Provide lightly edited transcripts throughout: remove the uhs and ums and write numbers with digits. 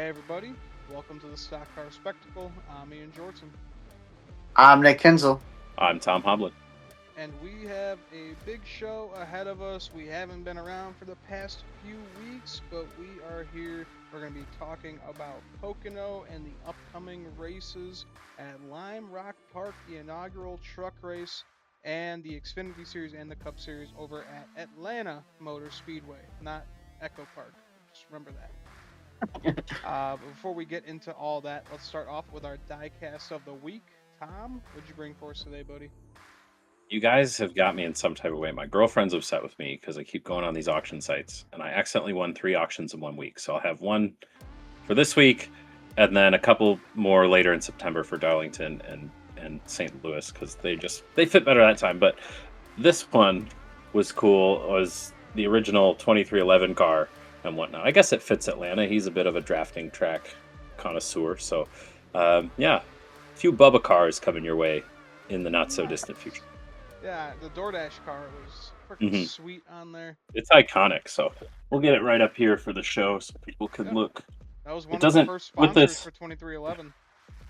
Hey everybody, welcome to the Stock Car Spectacle. I'm Ian Jordan, I'm Nick Kinzel. I'm Tom Hoblin. and we have a big show ahead of us. We haven't been around for the past few weeks, but we are here. We're going to be talking about Pocono and the upcoming races at Lime Rock Park, the inaugural truck race, and the Xfinity Series and the Cup Series over at Atlanta Motor Speedway, not Echo Park. Just remember that. But before we get into all that, let's start off with our diecast of the week. Tom, what'd you bring for us today, buddy? You guys have got me in some type of way. My girlfriend's upset with me because I keep going on these auction sites, and I accidentally won 3 auctions in 1 week. So I'll have one for this week, and then a couple more later in September for Darlington and St. Louis because they fit better that time. But this one was cool. It was the original 2311 car and whatnot. I guess it fits Atlanta. He's a bit of a drafting track connoisseur. So yeah, a few Bubba cars coming your way in the not so distant future. Nice. Yeah, the DoorDash car was freaking hmm sweet on there. It's iconic, so we'll get it right up here for the show so people can Yeah, look. that was It one of the doesn't first with sponsors this for 2311.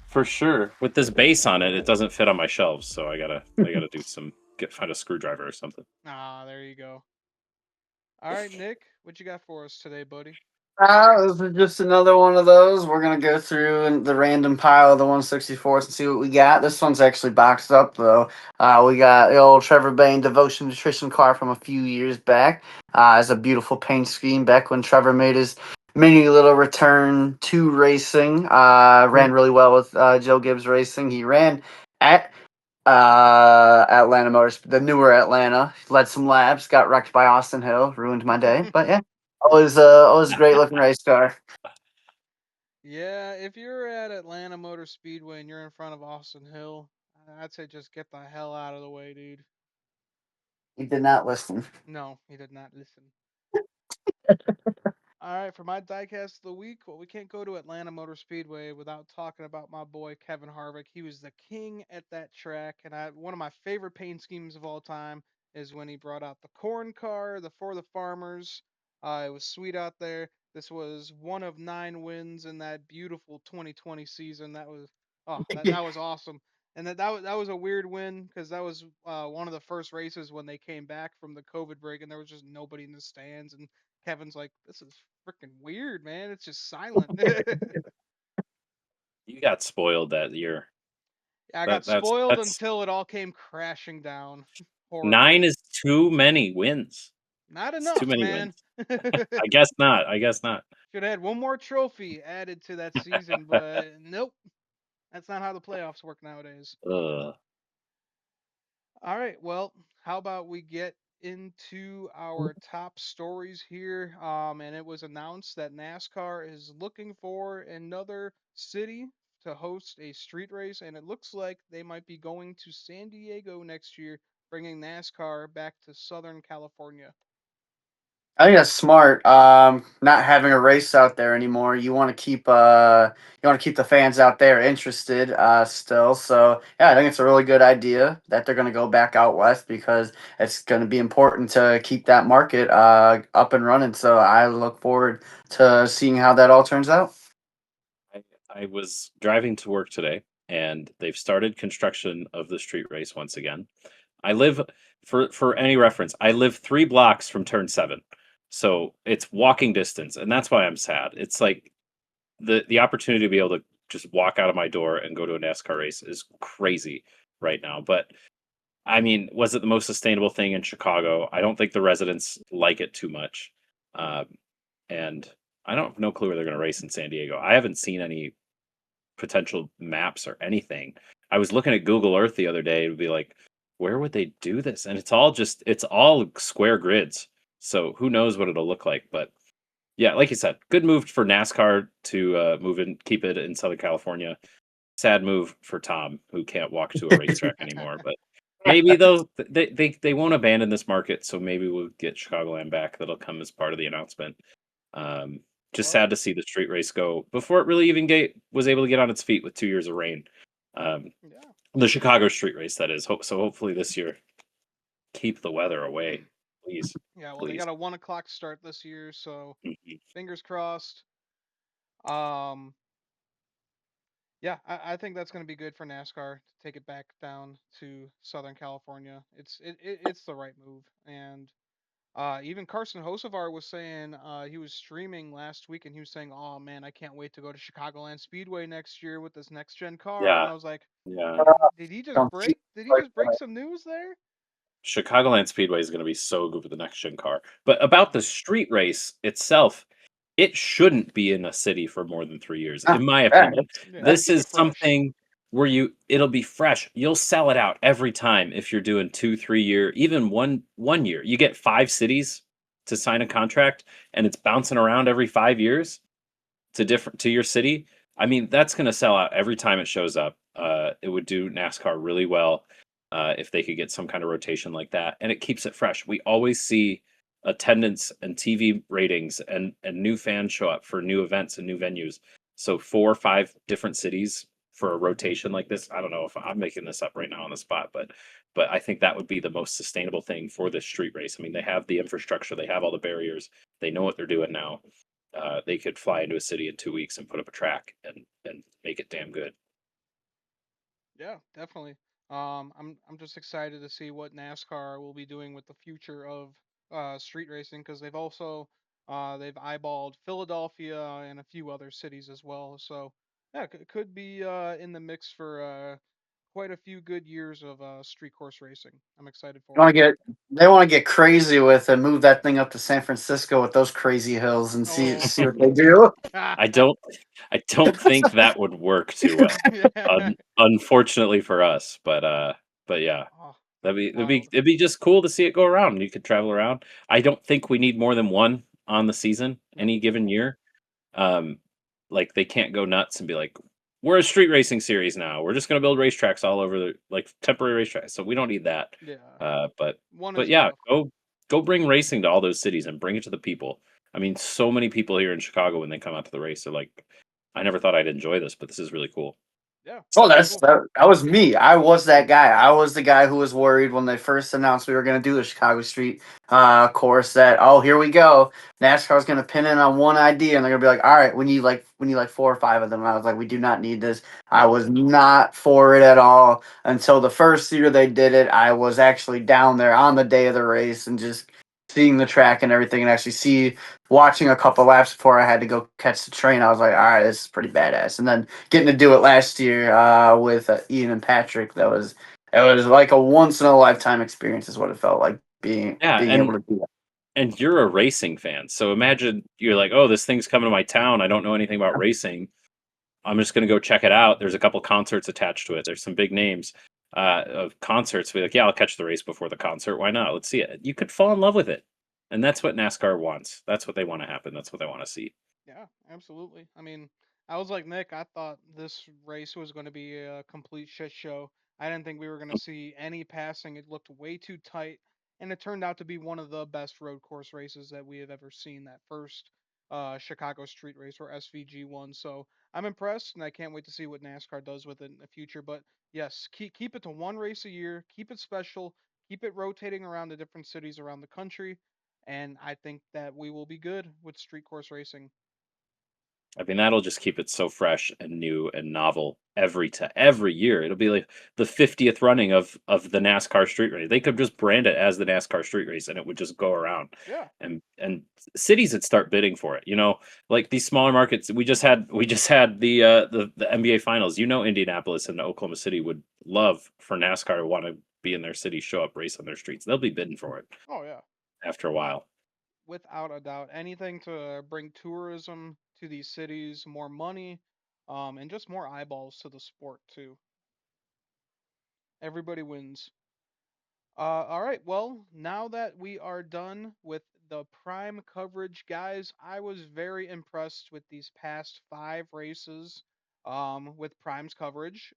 for sure. With this base on it, it doesn't fit on my shelves, so I gotta do some find a screwdriver or something. Ah, there you go. All right, Nick, what you got for us today, buddy? This is just another one of those. We're gonna go through the random pile of the 164s and see what we got. This one's actually boxed up though. We got the old Trevor Bayne Devotion Nutrition car from a few years back. It's a beautiful paint scheme back when Trevor made his mini little return to racing. Ran really well with Joe Gibbs Racing. He ran at Atlanta Motors, the newer Atlanta. Led some laps, got wrecked by Austin Hill, ruined my day. But yeah, always a great looking race car. Yeah, if you're at Atlanta Motor Speedway and you're in front of Austin Hill, I'd say just get the hell out of the way, dude. He did not listen. No, he did not listen. All right, for my diecast of the week, well, we can't go to Atlanta Motor Speedway without talking about my boy Kevin Harvick. He was the king at that track, and one of my favorite paint schemes of all time is when he brought out the corn car, the for the farmers. It was sweet out there. This was one of 9 wins in that beautiful 2020 season. That was awesome. And that was a weird win because that was one of the first races when they came back from the COVID break, and there was just nobody in the stands, and Kevin's like, this is freaking weird, man. It's just silent. You got spoiled that year. I got spoiled That's until it all came crashing down horribly. 9 is too many wins. Not It's too enough, many man. wins. I guess not. I guess not. Should have had one more trophy added to that season, but nope. That's not how the playoffs work nowadays. Ugh. All right, well, how about we get into our top stories here? And it was announced that NASCAR is looking for another city to host a street race, and it looks like they might be going to San Diego next year, bringing NASCAR back to Southern California. I think that's smart. Not having a race out there anymore. You want to keep the fans out there interested still. So yeah, I think it's a really good idea that they're going to go back out west because it's going to be important to keep that market up and running. So I look forward to seeing how that all turns out. I, I was driving to work today, and they've started construction of the street race once again. I live for any reference. I live 3 blocks from Turn 7, so it's walking distance, and that's why I'm sad. It's like the opportunity to be able to just walk out of my door and go to a NASCAR race is crazy right now. But I mean, was it the most sustainable thing in Chicago? I don't think the residents like it too much. Um, and I don't have no clue where they're going to race in San Diego. I haven't seen any potential maps or anything. I was looking at Google Earth the other day to be like, where would they do this? And it's all square grids. So who knows what it'll look like? But yeah, like you said, good move for NASCAR to move in, keep it in Southern California. Sad move for Tom, who can't walk to a racetrack anymore. But maybe they won't abandon this market, so maybe we'll get Chicagoland back. That'll come as part of the announcement. Um, just Well, sad to see the street race go before it really even was able to get on its feet with 2 years of rain. Um, yeah. the Chicago street race, that is. So hopefully this year, keep the weather away, please, Yeah, well, they please. got a 1 o'clock start this year, so Mhm. fingers crossed. Um, yeah, I think that's going to be good for NASCAR to take it back down to Southern California. It's the right move, and even Carson Hocevar was saying he was streaming last week, and he was saying, "Oh man, I can't wait to go to Chicagoland Speedway next year with this next gen car." And Yeah, I was like, yeah. Did he just Don't see break? Did he just break some news there?" Chicagoland Speedway is going to be so good with the next gen car. But about Yeah, the street race itself, it shouldn't be in a city for more than 3 years, ah, in my yeah, opinion. yeah, that's This keep is it fresh. something where it'll be fresh. You'll sell it out every time if you're doing 2, 3 year, even one year. You get 5 cities to sign a contract, and it's bouncing around every 5 years to your city. I mean, that's going to sell out every time it shows up. It would do NASCAR really well if they could get some kind of rotation like that, and it keeps it fresh. We always see attendance and TV ratings and new fans show up for new events and new venues. So 4 or 5 different cities for a rotation like this. I don't know if I'm making this up right now on the spot, but I think that would be the most sustainable thing for this street race. I mean, they have the infrastructure, they have all the barriers, they know what they're doing now. They could fly into a city in 2 weeks and put up a track and make it damn good. Yeah, definitely. I'm just excited to see what NASCAR will be doing with the future of street racing because they've eyeballed Philadelphia and a few other cities as well. So yeah, could be in the mix for quite a few good years of street course racing. I'm excited you for want it. to get they want to get crazy with and move that thing up to San Francisco with those crazy hills and Oh, see what they do. I don't I don't think that would work too well. yeah. Unfortunately for us, but yeah, Oh, it'd be wild. it'd be just cool to see it go around. You could travel around. I don't think we need more than one on the season Nope. any given year. Um, like they can't go nuts and be like, we're a street racing series now. We're just going to build racetracks all over the like temporary racetracks. So we don't need that. Yeah, Uh, but one but is yeah, enough. go bring racing to all those cities and bring it to the people. I mean, so many people here in Chicago when they come out to the race, they're like, I never thought I'd enjoy this, but this is really cool. Yeah, Oh, it's that's cool. that was me. I was that guy. I was the guy who was worried when they first announced we were going to do the Chicago Street course. That oh, here we go. NASCAR's going to pin in on one idea, and they're going to be like, all right, we need like 4 or 5 of them. And I was like, we do not need this. I Yeah. was not for it at all until the first year they did it. I was actually down there on the day of the race and just seeing the track and everything, and actually watching a couple laps before I had to go catch the train. I was like, all right, this is pretty badass. And then getting to do it last year with Ian and Patrick. It was like a once in a lifetime experience, is what it felt like Yeah, being able to do that. and you're a racing fan, so imagine you're like, oh, this thing's coming to my town. I don't know anything about racing. I'm just gonna go check it out. There's a couple concerts attached to it. There's some big names of concerts. Be like, yeah, I'll catch the race before the concert. Why not? Let's see it. You could fall in love with it, and that's what NASCAR wants. That's what they want to happen. That's what they want to see. Yeah, absolutely. I mean, I was like Nick. I thought this race was going to be a complete shit show. I didn't think we were going to see any passing. It looked way too tight, and it turned out to be one of the best road course races that we have ever seen. That first Chicago Street Race or SVG one. So I'm impressed, and I can't wait to see what NASCAR does with it in the future. But yes, keep it to one race a year. Keep it special. Keep it rotating around the different cities around the country, and I think that we will be good with street course racing. I mean, that'll just keep it so fresh and new and novel every year. It'll be like the 50th running of the NASCAR street race. They could just brand it as the NASCAR street race and it would just go around. Yeah. And cities would start bidding for it. Like these smaller markets, we just had the NBA finals. Indianapolis and Oklahoma City would love for NASCAR to want to be in their city, show up, race on their streets. They'll be bidding for it Oh yeah. after a while. Without a doubt. Anything to bring tourism to these cities, more money, and just more eyeballs to the sport too. Everybody wins. All right. Well, now that we are done with the prime coverage, guys, I was very impressed with these past 5 races with Prime's coverage.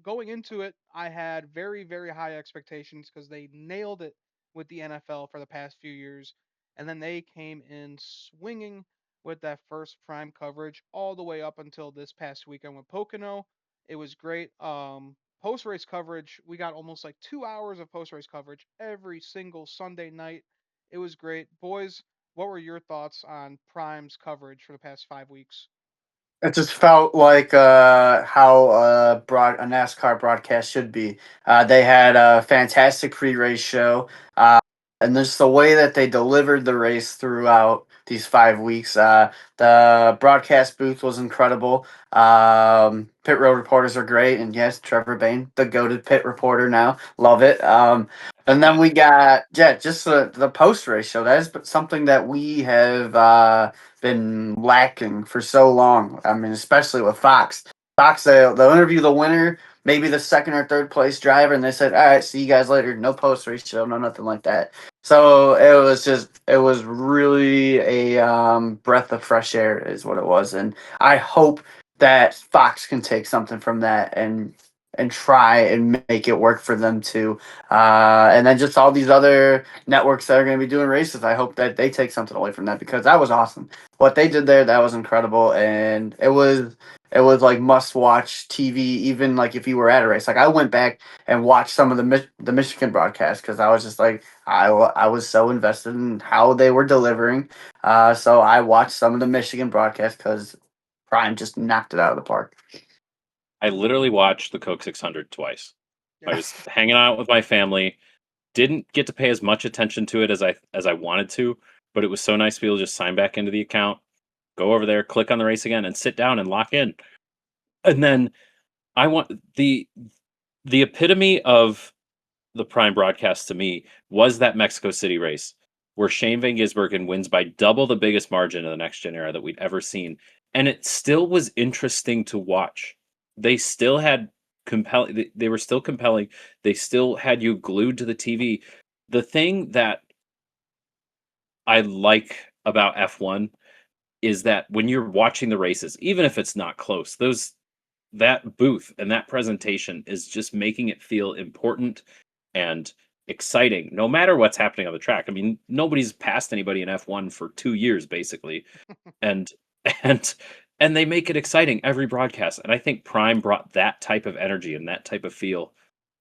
Going into it, I had very, very high expectations because they nailed it with the NFL for the past few years. And then they came in swinging with that first Prime coverage all the way up until this past weekend with Pocono. It was great. Post race coverage, we got almost like 2 hours of post race coverage every single Sunday night. It was great. Boys, what were your thoughts on Prime's coverage for the past 5 weeks? It just felt like how a NASCAR broadcast should be. They had a fantastic pre-race show, and just the way that they delivered the race throughout these 5 weeks. The broadcast booth was incredible. Pit road reporters are great, and yes, Trevor Bain, the goated pit reporter now, love it. And then we got just the post race show. That is something that we have. Been lacking for so long. I mean, especially with Fox. Fox, they'll interview the winner, maybe the second or third place driver, and they said, "All right, see you guys later." No post race show, no nothing like that. So it was really a breath of fresh air, is what it was, and I hope that Fox can take something from that and try and make it work for them too. And then just all these other networks that are going to be doing races, I hope that they take something away from that because that was awesome. What they did there, that was incredible, and it was like must watch TV. Even like if you were at a race, like I went back and watched some of the Michigan broadcast because I was just like I was so invested in how they were delivering. So I watched some of the Michigan broadcast because Prime just knocked it out of the park. I literally watched the Coke 600 twice. I Yeah. was hanging out with my family, didn't get to pay as much attention to it as I wanted to, but it was so nice to be able to just sign back into the account, go over there, click on the race again, and sit down and lock in. And then I want the epitome of the prime broadcast to me was that Mexico City race where Shane Van Gisbergen wins by double the biggest margin of the next gen era that we'd ever seen. And it still was interesting to watch. They still had compelling, they were still compelling. They still had you glued to the TV. The thing that I like about F1 is that when you're watching the races, even if it's not close, those that booth and that presentation is just making it feel important and exciting no matter what's happening on the track. I mean, nobody's passed anybody in F1 for 2 years basically. And and and they make it exciting every broadcast. And I think Prime brought that type of energy and that type of feel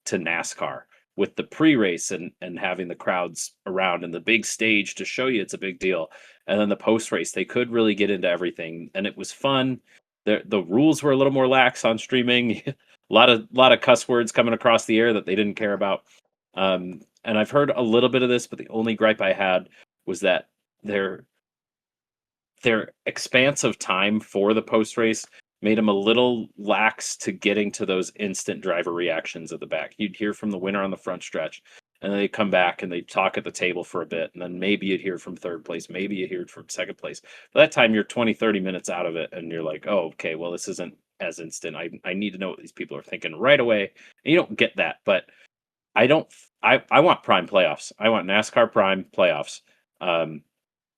to NASCAR with the pre-race and having the crowds around and the big stage to show you it's a big deal. And then the post-race, they could really get into everything and it was fun. The rules were a little more lax on streaming. a lot of cuss words coming across the air that they didn't care about. And I've heard a little bit of this, but the only gripe I had was that their their expanse of time for the post race made them a little lax to getting to those instant driver reactions at the back. You'd hear from the winner on the front stretch, and then they come back and they talk at the table for a bit, and then maybe you'd hear from third place, maybe you hear from second place. By that time, you're 20, 30 minutes out of it, and you're like, oh, okay, well, this isn't as instant. I need to know what these people are thinking right away. And you don't get that, but I don't. I want Prime playoffs. I want NASCAR Prime playoffs. Um,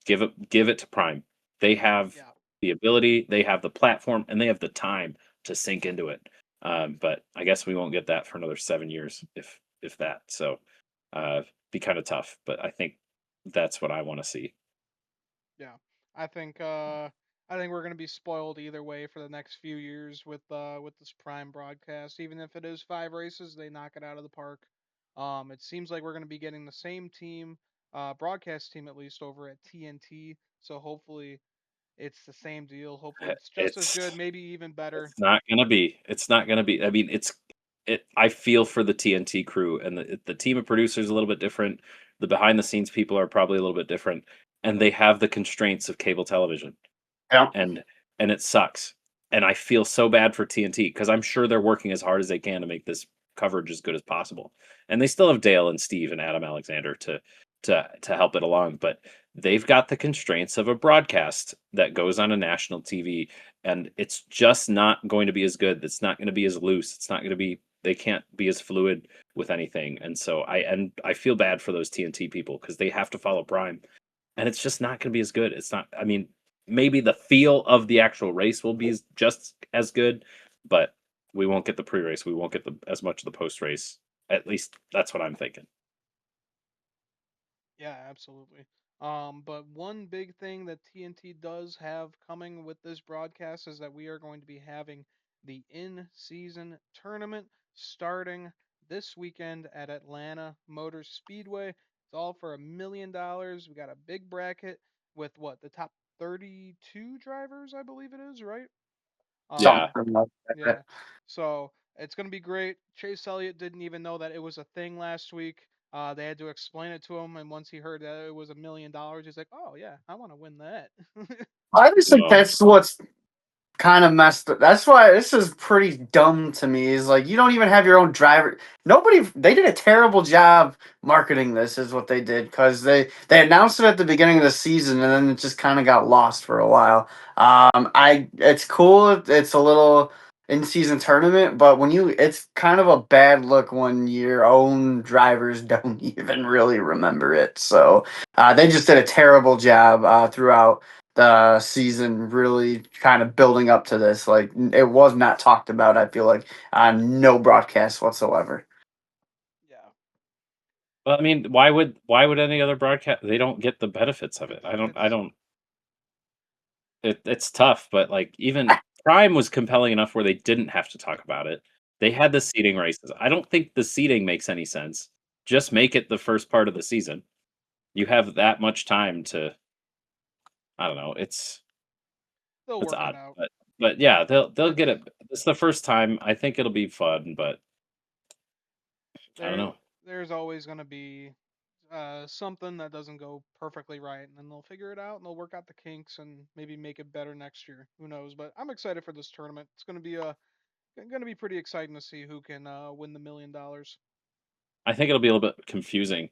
give it to Prime. They have Yeah. the ability, they have the platform, and they have the time to sink into it. But I guess we won't get that for another 7 years, if that. So be kind of tough. But I think that's what I want to see. Yeah. I think I think we're gonna be spoiled either way for the next few years with this prime broadcast. Even if it is 5 races, they knock it out of the park. It seems like we're gonna be getting the same team, broadcast team at least over at TNT. So hopefully it's the same deal. Hopefully it's just as good, It's maybe even better. it's not gonna be. It's not gonna be. I mean, I feel for the TNT crew and the team of producers a little bit different. The behind the scenes people are probably a little bit different, and they have the constraints of cable television. Yeah. and and it sucks. And I feel so bad for TNT because I'm sure they're working as hard as they can to make this coverage as good as possible. And they still have Dale and Steve and Adam Alexander to help it along, but they've got the constraints of a broadcast that goes on a national TV, and it's just not going to be as good. It's not going to be as loose. It's not going to be. They can't be as fluid with anything. And so I feel bad for those TNT people because they have to follow Prime and it's just not going to be as good. It's not. I mean, maybe the feel of the actual race will be just as good, but we won't get the pre-race. We won't get as much of the post-race. At least that's what I'm thinking. Yeah, absolutely. But one big thing that TNT does have coming with this broadcast is that we are going to be having the in-season tournament starting this weekend at Atlanta Motor Speedway. It's all for $1 million. We got a big bracket with what the top 32 drivers, I believe it is, right? Yeah. Something like that. Yeah. So it's gonna be great. Chase Elliott didn't even know that it was a thing last week. They had to explain it to him, and once he heard that it was $1 million, he's like, "Oh yeah, I want to win that." I just think No. that's what's kind of messed up. That's why this is pretty dumb to me. Is like you don't even have your own driver. Nobody. They did a terrible job marketing this. Is what they did because they announced it at the beginning of the season and then it just kind of got lost for a while. It's cool. It's a little in season tournament, but it's kind of a bad look when your own drivers don't even really remember it. So they just did a terrible job throughout the season, really kind of building up to this. Like it was not talked about, I feel like, on no broadcast whatsoever. Yeah. Well, I mean, why would any other broadcast? They don't get the benefits of it. I It's don't. It's tough, but like even Prime was compelling enough where they didn't have to talk about it. They had the seeding races. I don't think the seeding makes any sense. Just make it the first part of the season. You have that much time to. I don't know. they'll It's work it odd, out. but yeah, they'll It's get it. It's the first time. I think it'll be fun, but I don't there. know. There's always gonna be something that doesn't go perfectly right, and then they'll figure it out and they'll work out the kinks and maybe make it better next year. Who knows? But I'm excited for this tournament. It's gonna be pretty exciting to see who can win the $1 million. I think it'll be a little bit confusing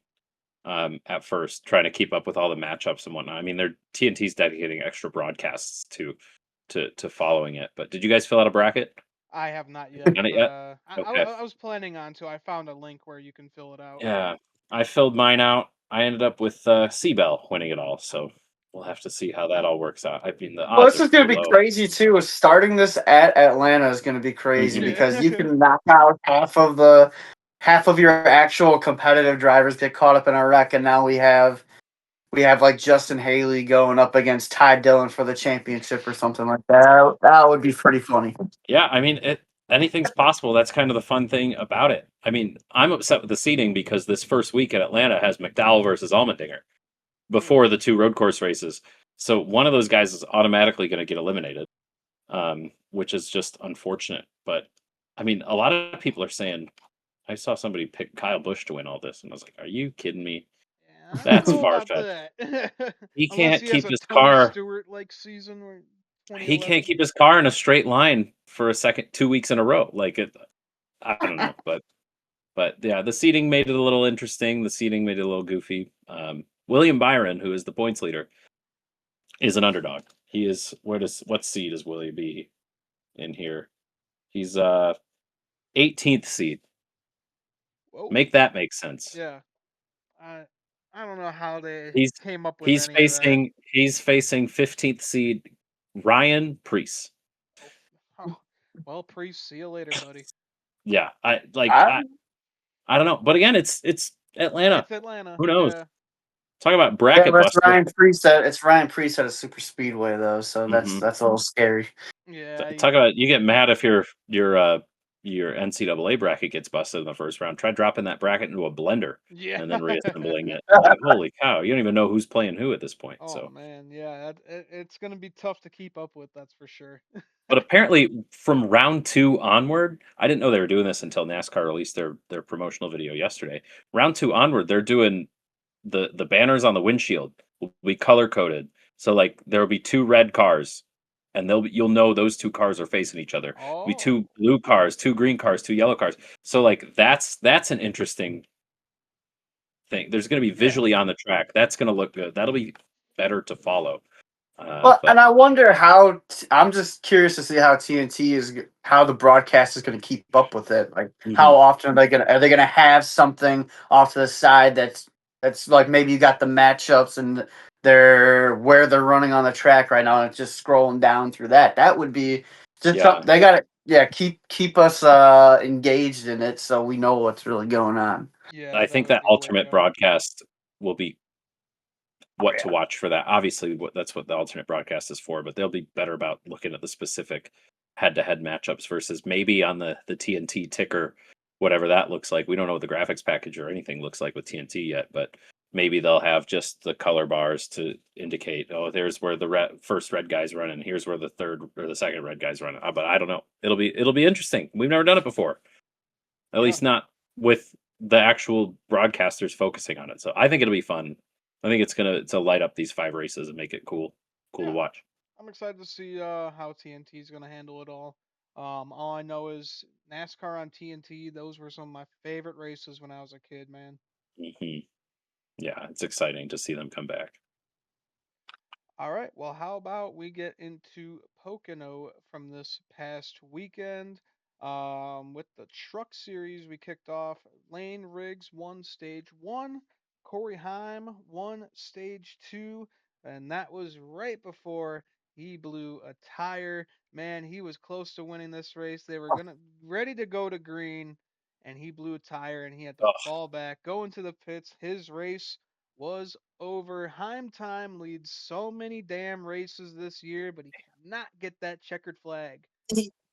at first, trying to keep up with all the matchups and whatnot. I mean, they're TNT's dedicating extra broadcasts to following it. But did you guys fill out a bracket? I have not Have you yet, done it but yet? Okay. I was planning on to. I found a link where you can fill it out. Yeah, I filled mine out. I ended up with Seabell winning it all, so we'll have to see how that all works out. I mean, the Well, odds this are is going pretty to be low. crazy too. Is starting this at Atlanta is going to be crazy Hmm. because you Yeah. can knock out half of your actual competitive drivers get caught up in a wreck, and now we have like Justin Haley going up against Ty Dillon for the championship or something like that. That would be pretty funny. Yeah, I mean, anything's possible. That's kind of the fun thing about it. I mean, I'm upset with the seeding because this first week at Atlanta has McDowell versus Allmendinger Hmm. before the two road course races. So one of those guys is automatically going to get eliminated, which is just unfortunate. But I mean, a lot of people are saying, I saw somebody pick Kyle Busch to win all this, and I was like, are you kidding me? Yeah, I don't That's know far about fetched. that. He Unless can't he has keep a his Tony car. Stewart like season where He can't 2011. keep his car in a straight line for a second, 2 weeks in a row. Like it, I don't know, but yeah, the seating made it a little interesting. The seating made it a little goofy. William Byron, who is the points leader, is an underdog. He is what seed is Willie be in here? He's 18th seed. Whoa. Make that make sense. Yeah. I I don't know how they He's came up with he's any of that. facing 15th seed Ryan Priest. Oh, oh. Well, Priest, see you later, buddy. Yeah, I, I don't know, but again, it's Atlanta. It's Atlanta. Who knows? Yeah. Talk about yeah, bracket but it's buster. Ryan Priest. It's Ryan Priest at a super speedway though, so Hmm. that's a little scary. Yeah. Talk about you get mad if your NCAA bracket gets busted in the first round. Try dropping that bracket into a blender Yeah. and then reassembling it. Like holy cow, you don't even know who's playing who at this point. Oh So, man, yeah. It's gonna be tough to keep up with. That's for sure. but apparently from round two onward, I didn't know they were doing this until NASCAR released their promotional video yesterday. Round two onward, they're doing the banners on the windshield will be color coded. So like there will be two red cars, and you'll know those two cars are facing each other. There'll be two Oh. blue cars, two green cars, two yellow cars. So like that's an interesting thing. There's going to be Yeah. visually on the track. That's going to look good. That'll be better to follow. Well, and But I wonder how. I'm just curious to see how TNT how the broadcast is going to keep up with it. Like, how mhm, often are they gonna have something off to the side that's like maybe you got the matchups and they're where they're running on the track right now and it's just scrolling down through that. That would be just yeah, something they got to keep us engaged in it so we know what's really going on. Yeah, I that think would that be the way to alternate go. broadcast will be Oh what to yeah. watch for that. Obviously, that's what the alternate broadcast is for, but they'll be better about looking at the specific head-to-head matchups versus maybe on the TNT ticker, whatever that looks like. We don't know what the graphics package or anything looks like with TNT yet, but maybe they'll have just the color bars to indicate, oh, there's where the first red guy's running. Here's where the third or the second red guy's running. But I don't know. It'll be interesting. We've never done it before. At Yeah. least not with the actual broadcasters focusing on it. So I think it'll be fun. I think it's gonna to light up these 5 races and make it cool to Yeah. watch. I'm excited to see how TNT is going to handle it all. All I know is NASCAR on TNT. Those were some of my favorite races when I was a kid, man. Hmm. Yeah, it's exciting to see them come back. All right. Well, how about we get into Pocono from this past weekend? With the truck series, we kicked off. Lane Riggs won stage one. Corey Heim won stage two. And that was right before he blew a tire. Man, he was close to winning this race. They were gonna ready to go to green, and he blew a tire and he had to Oh, fall back, go into the pits. His race was over. Heim Time leads so many damn races this year, but he cannot get that checkered flag.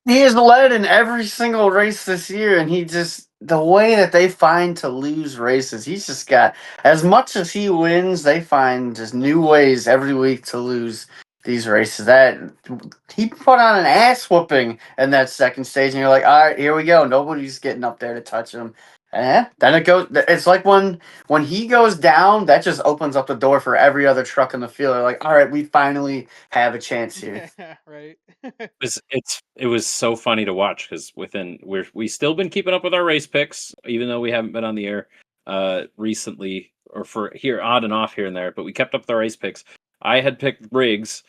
He has led in every single race this year, and he just the way that they find to lose races, he's just got as much as he wins, they find just new ways every week to lose these races. That he put on an ass whooping in that second stage, and you're like, all right, here we go. Nobody's getting up there to touch him. And then it goes. It's like when he goes down, that just opens up the door for every other truck in the field. They're like, all right, we finally have a chance here. Yeah, right. it was so funny to watch because we still been keeping up with our race picks, even though we haven't been on the air recently or for here on and off here and there, but we kept up with our race picks. I had picked Briggs,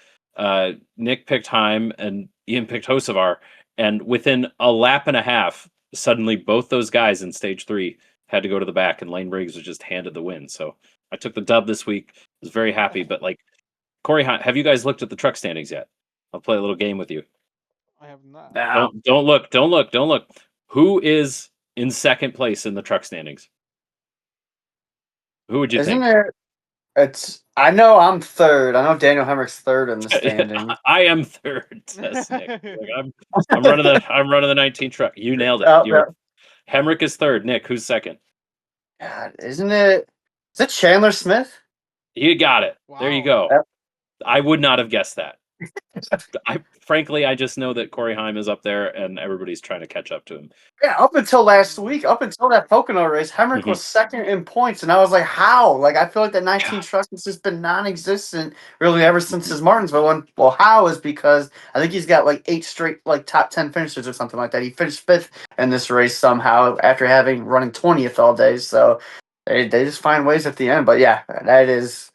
Nick picked Heim, and Ian picked Hosevar, and within a lap and a half, suddenly both those guys in stage three had to go to the back, and Lane Briggs was just handed the win. So I took the dub this week. Was very happy, but like Corey, have you guys looked at the truck standings yet? I'll play a little game with you. I have not. Now, Don't look. Who is in second place in the truck standings? Who would you isn't think? there? It's. I know I'm third. I know Daniel Hemrick's third in the standings. I am third, says Nick. Like I'm running the 19 truck. You nailed it. Oh, You're yeah. Hemrick is third. Nick, who's second? God, isn't it? Is it Chandler Smith? You got it. There you Wow. go. I would not have guessed that. I just know that Corey Heim is up there and everybody's trying to catch up to him. Yeah, up until last Mm, week, up until that Pocono race, Hemrick Mhm. was second in points, and I was like, "How?" Like, I feel like that Yeah. 19 truck has just been non-existent really ever since Mhm. his Martinsville one. Well, how is because I think he's got like 8 straight like top 10 finishes or something like that. He finished fifth in this race somehow after having running 20th all day. So they just find ways at the end. But yeah, that And is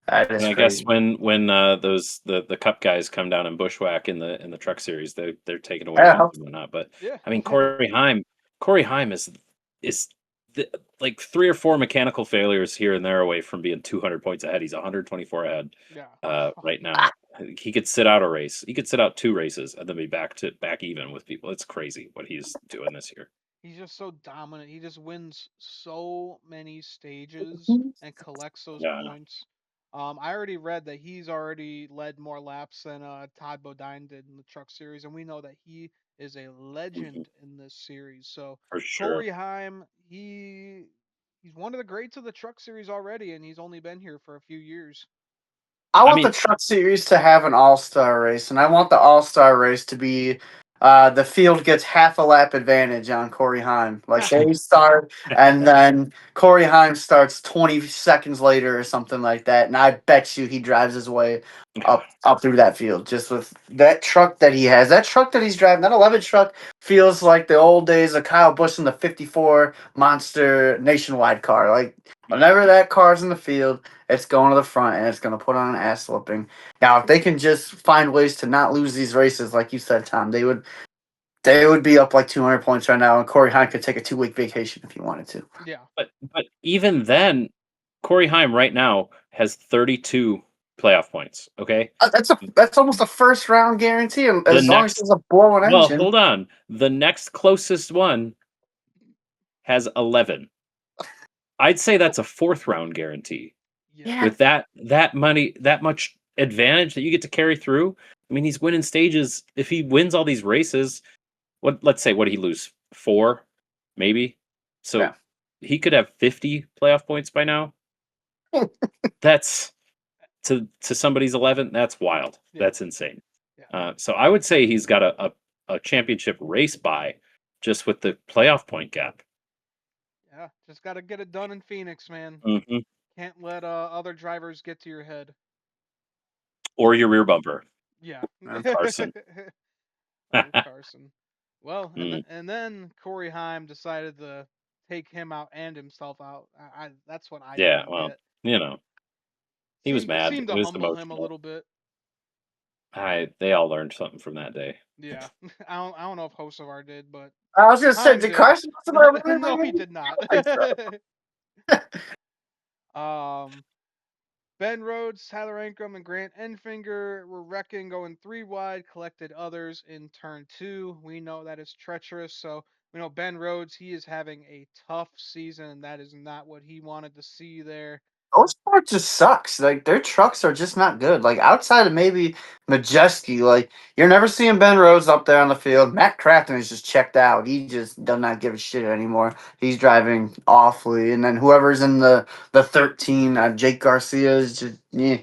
I guess crazy. when those the cup guys come down and bushwhack in the truck series, they're taking away Yeah, wins and whatnot. But yeah. I mean, Corey Heim is like 3 or 4 mechanical failures here and there away from being 200 points ahead. He's 124 ahead Yeah. right now. He could sit out a race. He could sit out 2 races and then be back even with people. It's crazy what he's doing this year. He's just so dominant. He just wins so many stages and collects those Yeah, points. I already read that he's already led more laps than Todd Bodine did in the Truck Series, and we know that he is a mhm, legend in this series. So for sure. Corey Heim, he's one of the greats of the Truck Series already, and he's only been here for a few years. I I want the mean, truck series to have an all-star race, and I want the all-star race to be the field gets half a lap advantage on Corey Heim. Like they start, and then Corey Heim starts 20 seconds later or something like that, and I bet you he drives his way up through that field just with that truck that he has. That truck that he's driving, that 11 truck, feels like the old days of Kyle Busch in the 54 Monster Nationwide car. Like whenever that car's in the field, it's going to the front and it's going to put on an ass whooping. Now, if they can just find ways to not lose these races, like you said, Tom, they would be up like 200 points right now, and Corey Hine could take a 2 week vacation if he wanted to. Yeah, but even then, Corey Heim right now has 32 playoff points. Okay, That's almost a first round guarantee, and the as long as next there's a blowing well, engine. hold on. The next closest one has 11. I'd say that's a fourth round guarantee. yeah, Yeah, With that money, that much advantage that you get to carry through. I mean, he's winning stages. If he wins all these races, let's say what did he lose? 4, maybe. yeah. So he could have 50 playoff points by now. That's to somebody's 11. That's wild. Yeah, That's insane. yeah, So I would say he's got a championship race by just with the playoff point gap. yeah. Just got to get it done in Phoenix, man. Hmm. Can't let other drivers get to your head. Or your rear bumper, Yeah. Yeah. Carson. Or Carson. Well, Mm, and then Corey Heim decided to take him out and himself out. That's what I yeah, didn't well, get. you know, he was mad. Seemed It to was humble him a emotional. little bit. They all learned something from that day. Yeah. I don't know if Hosovar did, but I was gonna say, Heim did did. Carson Hocevar really No, he win? did not. I don't think so. um Ben Rhodes, Tyler Ankrum, and Grant Enfinger were wrecking, going three wide, collected others in turn two. We know that is treacherous, so we know Ben Rhodes, he is having a tough season, and that is not what he wanted to see there. Sport just sucks. Like their trucks are just not good. Like outside of maybe Majeski, like you're never seeing Ben Rhodes up there on the field. Matt Crafton is just checked out. He just does not give a shit anymore. He's driving awfully, and then whoever's in the 13, Jake Garcia is just yeah.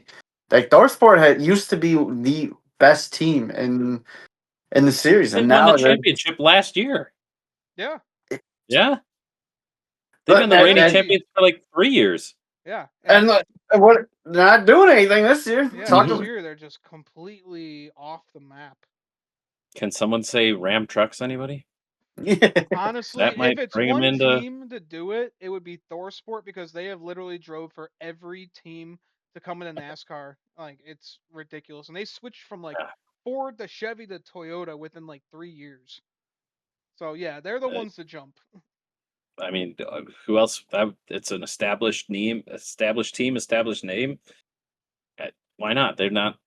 Like Sport had used to be the best team in the series, They and won the now they're championship last year. Yeah, Yeah, they've but been the they're reigning that healthy. champions for like 3 years. Yeah, and and what they're not doing anything this year. yeah, this Hmm. Talking year they're just completely off the map. Can someone say Ram Trucks? Anybody? yeah. Honestly, That if might it's bring him one into. team to do it, it would be ThorSport because they have literally drove for every team to come into NASCAR. Like it's ridiculous, and they switched from like Ford to Chevy to Toyota within like 3 years. So yeah, they're the Uh, ones to jump. I mean, who else? It's an established name, established team, established name. Why not? They're not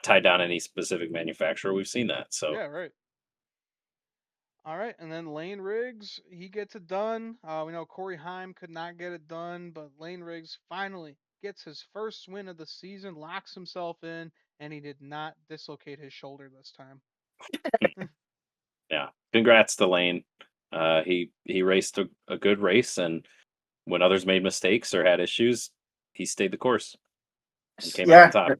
tied down to any specific manufacturer. We've seen that. So Yeah, right. All right, and then Lane Riggs, he gets it done. We know Corey Heim could not get it done, but Lane Riggs finally gets his first win of the season, locks himself in, and he did not dislocate his shoulder this time. yeah, congrats to Lane. He raced a good race, and when others made mistakes or had issues, he stayed the course and came out on Yeah, top.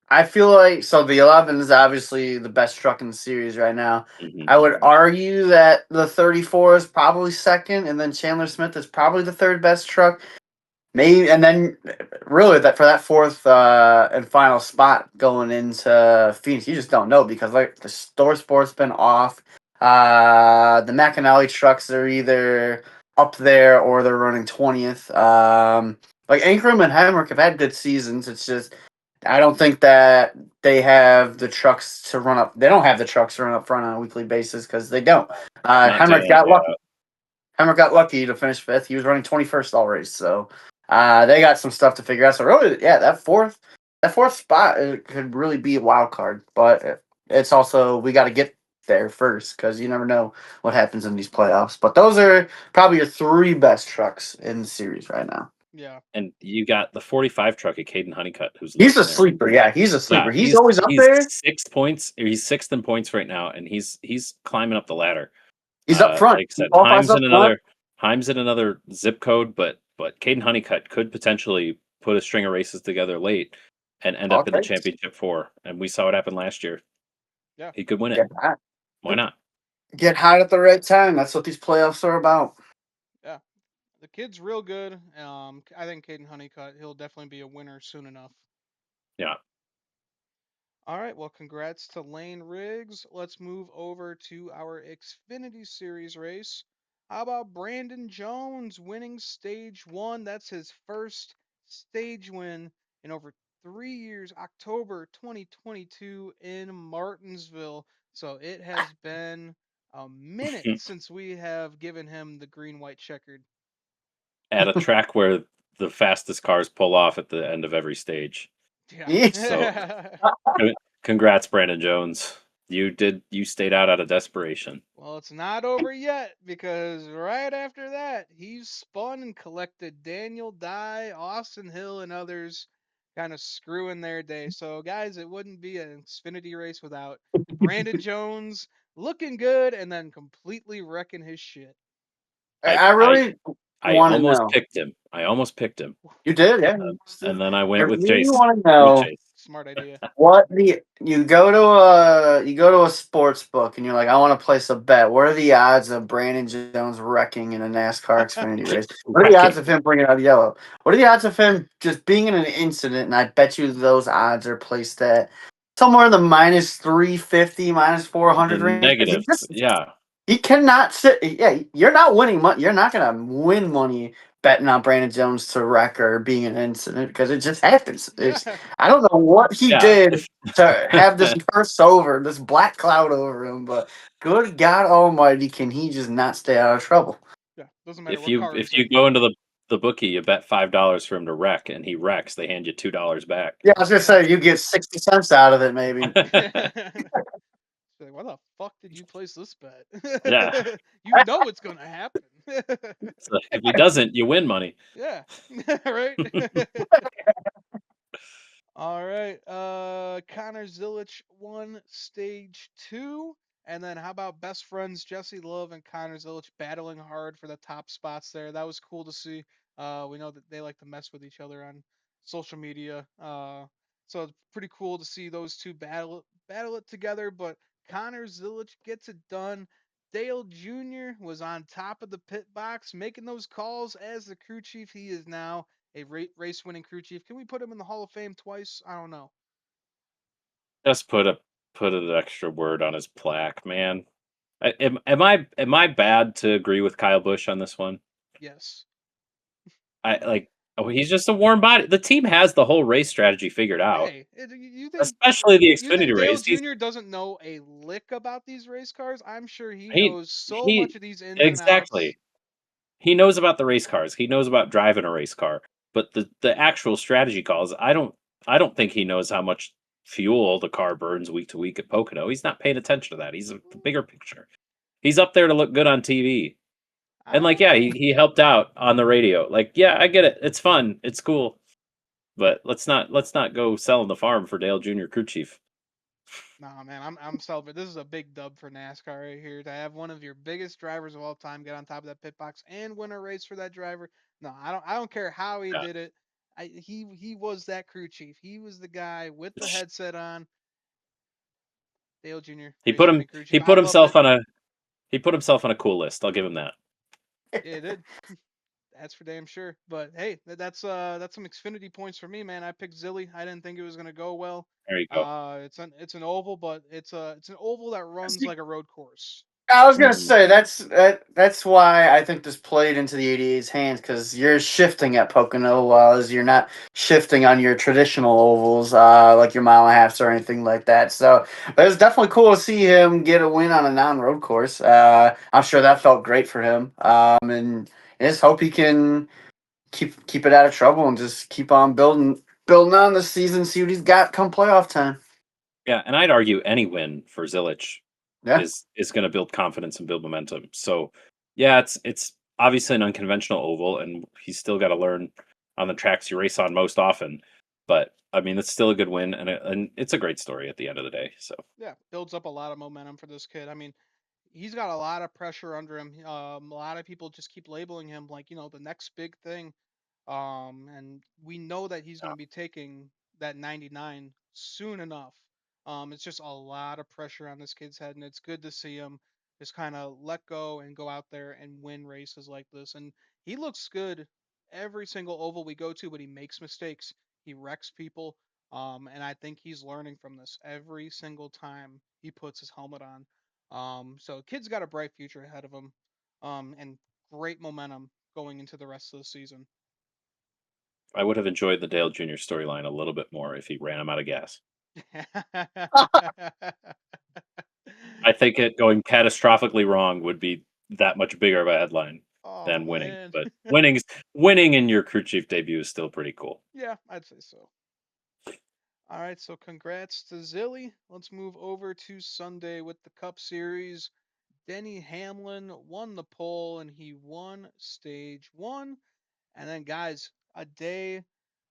I feel like so the 11 is obviously the best truck in the series right now. Hmm. I would argue that the 34 is probably second, and then Chandler Smith is probably the third best truck. Maybe, and then really that for that fourth and final spot going into Phoenix, you just don't know because like the store sport's been off. The McAnally trucks are either up there or they're running 20th. Like Ankrum and Hemrick have had good seasons. It's just I don't think that they have the trucks to run up. They don't have the trucks to run up front on a weekly basis because they don't. Not day Hemrick in, got day lucky. out. Hemrick got lucky to finish fifth. He was running 21st all race, so they got some stuff to figure out. So really, yeah, that fourth spot could really be a wild card, but it's also we got to get there first because you never know what happens in these playoffs. But those are probably your three best trucks in the series right now. Yeah, And you got the 45 truck at Caden Honeycutt, who's He's a lurking there. sleeper. Yeah, he's a Yeah, sleeper. He's always up he's there. 6 points. Or he's sixth in points right now, and he's climbing up the ladder. He's up front. Like I He said, qualifies up front. Himes in another zip code, but Caden Honeycutt could potentially put a string of races together late and end up in the Okay. championship four. And we saw what happened last year. yeah, He could win it. Get hot. Why not? Get hot at the right time. That's what these playoffs are about. yeah. The kid's real good. I think Caden Honeycutt, he'll definitely be a winner soon enough. Yeah. All right, well, congrats to Lane Riggs. Let's move over to our Xfinity Series race. How about Brandon Jones winning stage one? That's his first stage win in over 3 years, October 2022 in Martinsville. So it has been a minute since we have given him the green white checkered. At a track where the fastest cars pull off at the end of every stage. So Yeah. con- congrats, Brandon Jones. You stayed out of desperation. Well, it's not over yet because right after that, he spun and collected Daniel Dye, Austin Hill, and others kind of screwing their day. So, guys, it wouldn't be an Xfinity race without Brandon Jones looking good and then completely wrecking his shit. I I I really I want to almost know. picked him. I almost picked him, You did, yeah. and then I went with You Chase. want to Went with know Chase. Smart idea. what the you go to a sports book and you're like, I want to place a bet. What are the odds of Brandon Jones wrecking in a NASCAR Xfinity race? What are the odds Wrecking. of him bringing out yellow? What are the odds of him just being in an incident? And I bet you those odds are placed at somewhere in the minus 350, minus The 400 range. negatives. Yeah. He cannot sit. Yeah, you're not winning money. You're not gonna win money betting on Brandon Jones to wreck or being an incident because it just happens. Yeah. I don't know what he Yeah. did to have this curse over this black cloud over him, but good God Almighty, can he just not stay out of trouble? Yeah. Doesn't matter if what you car if he's you in. go into the bookie, you bet $5 for him to wreck, and he wrecks, they hand you $2 back. Yeah, I was gonna Yeah. say you get 60 cents out of it, maybe. Like, why the fuck did you place this bet? Yeah. You know it's gonna happen. So if he doesn't, you win money. Yeah. Right. All right. Connor Zilic won stage two. And then how about best friends Jesse Love and Connor Zilic battling hard for the top spots there? That was cool to see. We know that they like to mess with each other on social media. So it's pretty cool to see those two battle it together. But Connor Zilic gets it done. Dale Jr. was on top of the pit box, making those calls as the crew chief he is now a race winning crew chief. Can we put him in the Hall of Fame twice? I don't know. Just put an extra word on his plaque, man. Am I bad to agree with Kyle Busch on this one? Yes. I like. Oh, he's just a warm body. The team has the whole race strategy figured out, Hey, you think especially the you think Xfinity Dale race. He's Jr. doesn't know a lick about these race cars? I'm sure he he knows so much he of these ins and outs. exactly. He knows about the race cars. He knows about driving a race car. But the actual strategy calls, I don't think he knows how much fuel the car burns week to week at Pocono. He's not paying attention to that. He's the bigger picture. He's up there to look good on TV. And like, yeah, Ah, he helped out on the radio. Like, yeah, I get it. It's fun. It's cool. But let's not go selling the farm for Dale Jr. crew chief. nah, man, I'm celebrating. This is a big dub for NASCAR right here to have one of your biggest drivers of all time get on top of that pit box and win a race for that driver. No, I don't care how he Yeah. did it. He was that crew chief. He was the guy with the Sh- headset on. Dale Jr. He race put him winning crew he chief. I put loved it. himself on a he put himself on a cool list. I'll give him that. Yeah, it did. That's for damn sure. But hey, that's some Xfinity points for me, man. I picked Zilly. I didn't think it was gonna go well. There you go. It's an oval, but it's an oval that runs like a road course. I was gonna Mhm. say that's why I think this played into the 88's hands because you're shifting at Pocono while you're not shifting on your traditional ovals like your mile and a halfs or anything like that. So it was definitely cool to see him get a win on a non-road course. I'm sure that felt great for him. And I just hope he can keep it out of trouble and just keep on building on the season. See what he's got come playoff time. Yeah, and I'd argue any win for Zilich Yeah. is going to build confidence and build momentum. So, yeah, it's obviously an unconventional oval, and he's still got to learn on the tracks you race on most often. But I mean, it's still a good win, and it's a great story at the end of the day. So, Yeah, builds up a lot of momentum for this kid. I mean, he's got a lot of pressure under him. A lot of people just keep labeling him like the next big thing. And we know that he's going to be taking that 99 soon enough. It's just a lot of pressure on this kid's head, and it's good to see him just kind of let go and go out there and win races like this. And he looks good every single oval we go to, but he makes mistakes. He wrecks people. And I think he's learning from this every single time he puts his helmet on. So kid's got a bright future ahead of him, and great momentum going into the rest of the season. I would have enjoyed the Dale Jr. storyline a little bit more if he ran him out of gas. I think it going catastrophically wrong would be that much bigger of a headline Oh than winning. man. But winning in your crew chief debut is still pretty cool. Yeah, I'd say so. All right, so congrats to Zilly. Let's move over to Sunday with the Cup Series. Denny Hamlin won the pole and he won stage one. And then, guys, a day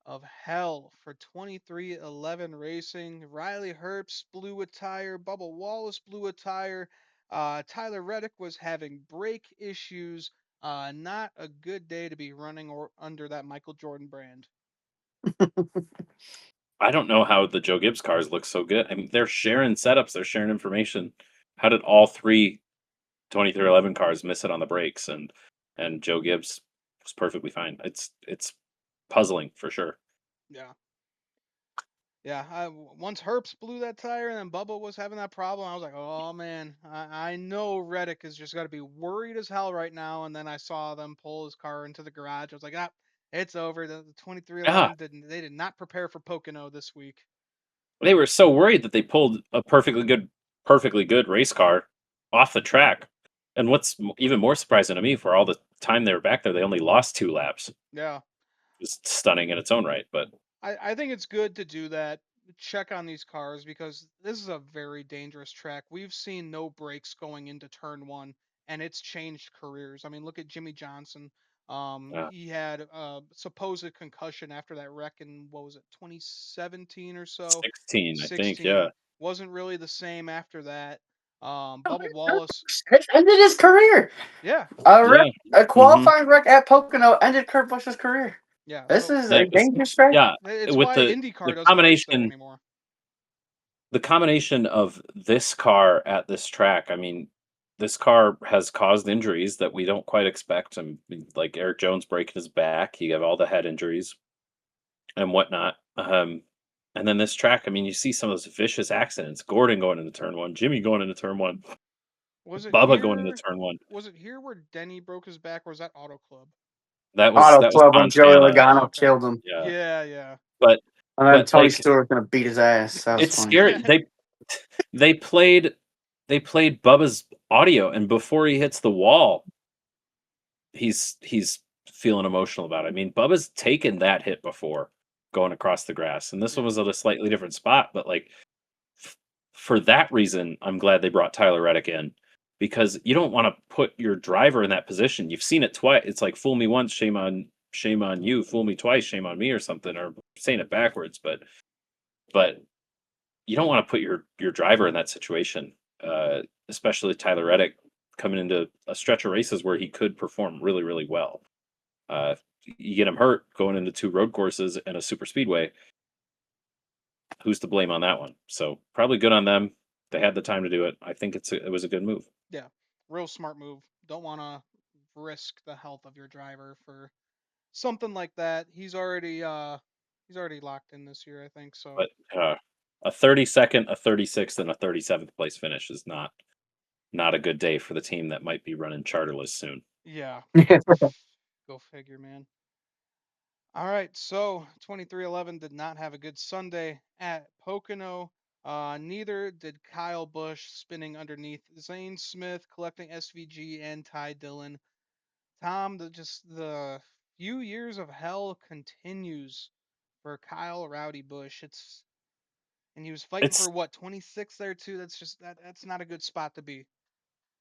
of hell for 2311 Racing. Riley Herbst blew a tire. Bubba Wallace blew a tire. Tyler Reddick was having brake issues. Not a good day to be running or under that Michael Jordan brand. I don't know how the Joe Gibbs cars look so good. I mean, they're sharing setups, they're sharing information. How did all three 2311 cars miss it on the brakes, and Joe Gibbs was perfectly fine? It's puzzling for sure. Yeah. Yeah, once Herps blew that tire and then Bubba was having that problem, I was like, oh man, I know Reddick has just got to be worried as hell right now. And then I saw them pull his car into the garage. I was like, ah, it's over. The Yeah, 2311 did not prepare for Pocono this week. they were so worried that they pulled a perfectly good race car off the track. And what's even more surprising to me, for all the time they were back there, they only lost 2 laps. Yeah, It's stunning in its own right, but I think it's good to do that. Check on these cars because this is a very dangerous track. We've seen no brakes going into turn one, and it's changed careers. I mean, look at Jimmy Johnson. He had a supposed concussion after that wreck in what was it, 2017 or so, 16, I think, 16. yeah. Wasn't really the same after that. Bubba Wallace, It ended his career. yeah, Yeah. A Mhm. qualifying wreck at Pocono ended Kurt Busch's career. yeah. This So is a That was dangerous track. yeah, it's with why the IndyCar doesn't race there combination anymore. the combination of this car at this track, I mean, this car has caused injuries that we don't quite expect. And like Eric Jones breaking his back, you have all the head injuries and whatnot. And then this track, I mean, you see some of those vicious accidents. Gordon going into turn one, Jimmy going into turn one, Was it Bubba going into here? turn one. Was it here where Denny broke his back, or was that Auto Club? Auto That was Club when Joey Fontana. Logano Okay. killed him. Yeah. Yeah, yeah. But And then but Tony like Stewart gonna beat his ass. That was it's funny. scary. They played they played Bubba's audio, and before he hits the wall, he's feeling emotional about it. I mean, Bubba's taken that hit before going across the grass, and this one Yeah. was at a slightly different spot. But like for that reason, I'm glad they brought Tyler Reddick in, because you don't want to put your driver in that position. You've seen it twice. It's like fool me once, shame on you. Fool me twice, shame on me, or something. Or saying it backwards, but you don't want to put your driver in that situation, especially Tyler Reddick coming into a stretch of races where he could perform really, really well. You get him hurt going into 2 road courses and a super speedway. Who's to blame on that one? So probably good on them. They had the time to do it. I think it was a good move. Yeah. Real smart move. Don't want to risk the health of your driver for something like that. He's already locked in this year, I think. So But a 32nd, a 36th, and a 37th place finish is not a good day for the team that might be running charterless soon. yeah. Go figure, man. All right, so 2311 did not have a good Sunday at Pocono. Neither did Kyle Busch spinning underneath Zane Smith, collecting SVG and Ty Dillon. Tom, the few years of hell continues for Kyle Rowdy Busch. And he was fighting for It's what, 26 there too. That's not a good spot to be.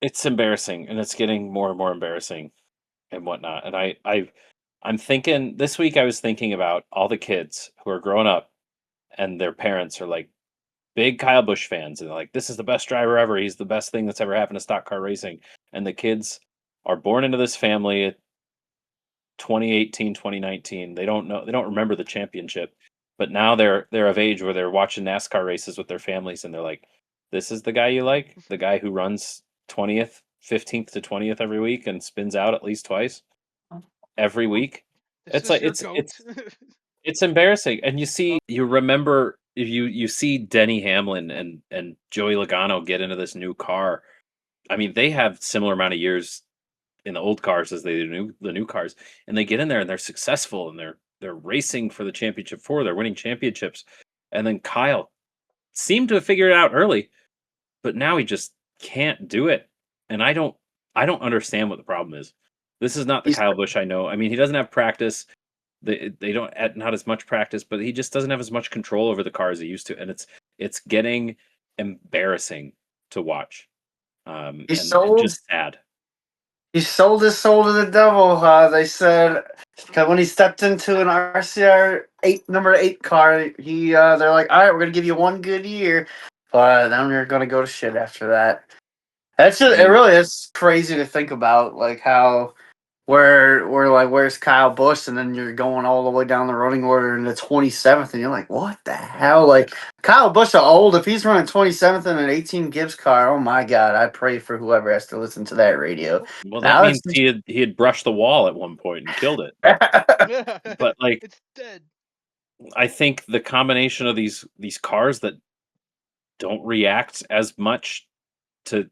it's embarrassing, and it's getting more and more embarrassing and whatnot. And I'm thinking this week. I was thinking about all the kids who are growing up, and their parents are like big Kyle Busch fans, and they're like, "This is the best driver ever. He's the best thing that's ever happened to stock car racing." And the kids are born into this family at 2018, 2019. They don't know. They don't remember the championship, but now they're of age where they're watching NASCAR races with their families, and they're like, "This is the guy you like? The guy who runs 20th, 15th to 20th every week and spins out at least twice every week?" This It's is like your goat. it's embarrassing. And you remember, if you see Denny Hamlin and Joey Logano get into this new car. I mean, they have similar amount of years in the old cars as they do the new cars, and they get in there and they're successful, and they're racing for the championship four. They're winning championships, and then Kyle seemed to have figured it out early, but now he just can't do it. And I don't understand what the problem is. This is not the He's Kyle Busch I know. I mean, he doesn't have practice. They don't not as much practice, but he just doesn't have as much control over the car as he used to, and it's getting embarrassing to watch, he and sold just sad. he sold his soul to the devil. They said 'cause when he stepped into an RCR number 8 car, he they're like, all right, we're gonna give you 1 good year, but then you're gonna go to shit after that. That's I just it. mean, Really is crazy to think about, like how. where we're like, where's Kyle Busch? And then you're going all the way down the running order in the 27th, and you're like, what the hell? Like, Kyle Busch are old. If he's running 27th in an 18 Gibbs car, oh my God, I pray for whoever has to listen to that radio. Well, that Now it's means he had brushed the wall at one point and killed it. Yeah, But like, it's dead. I think the combination of these cars that don't react as much to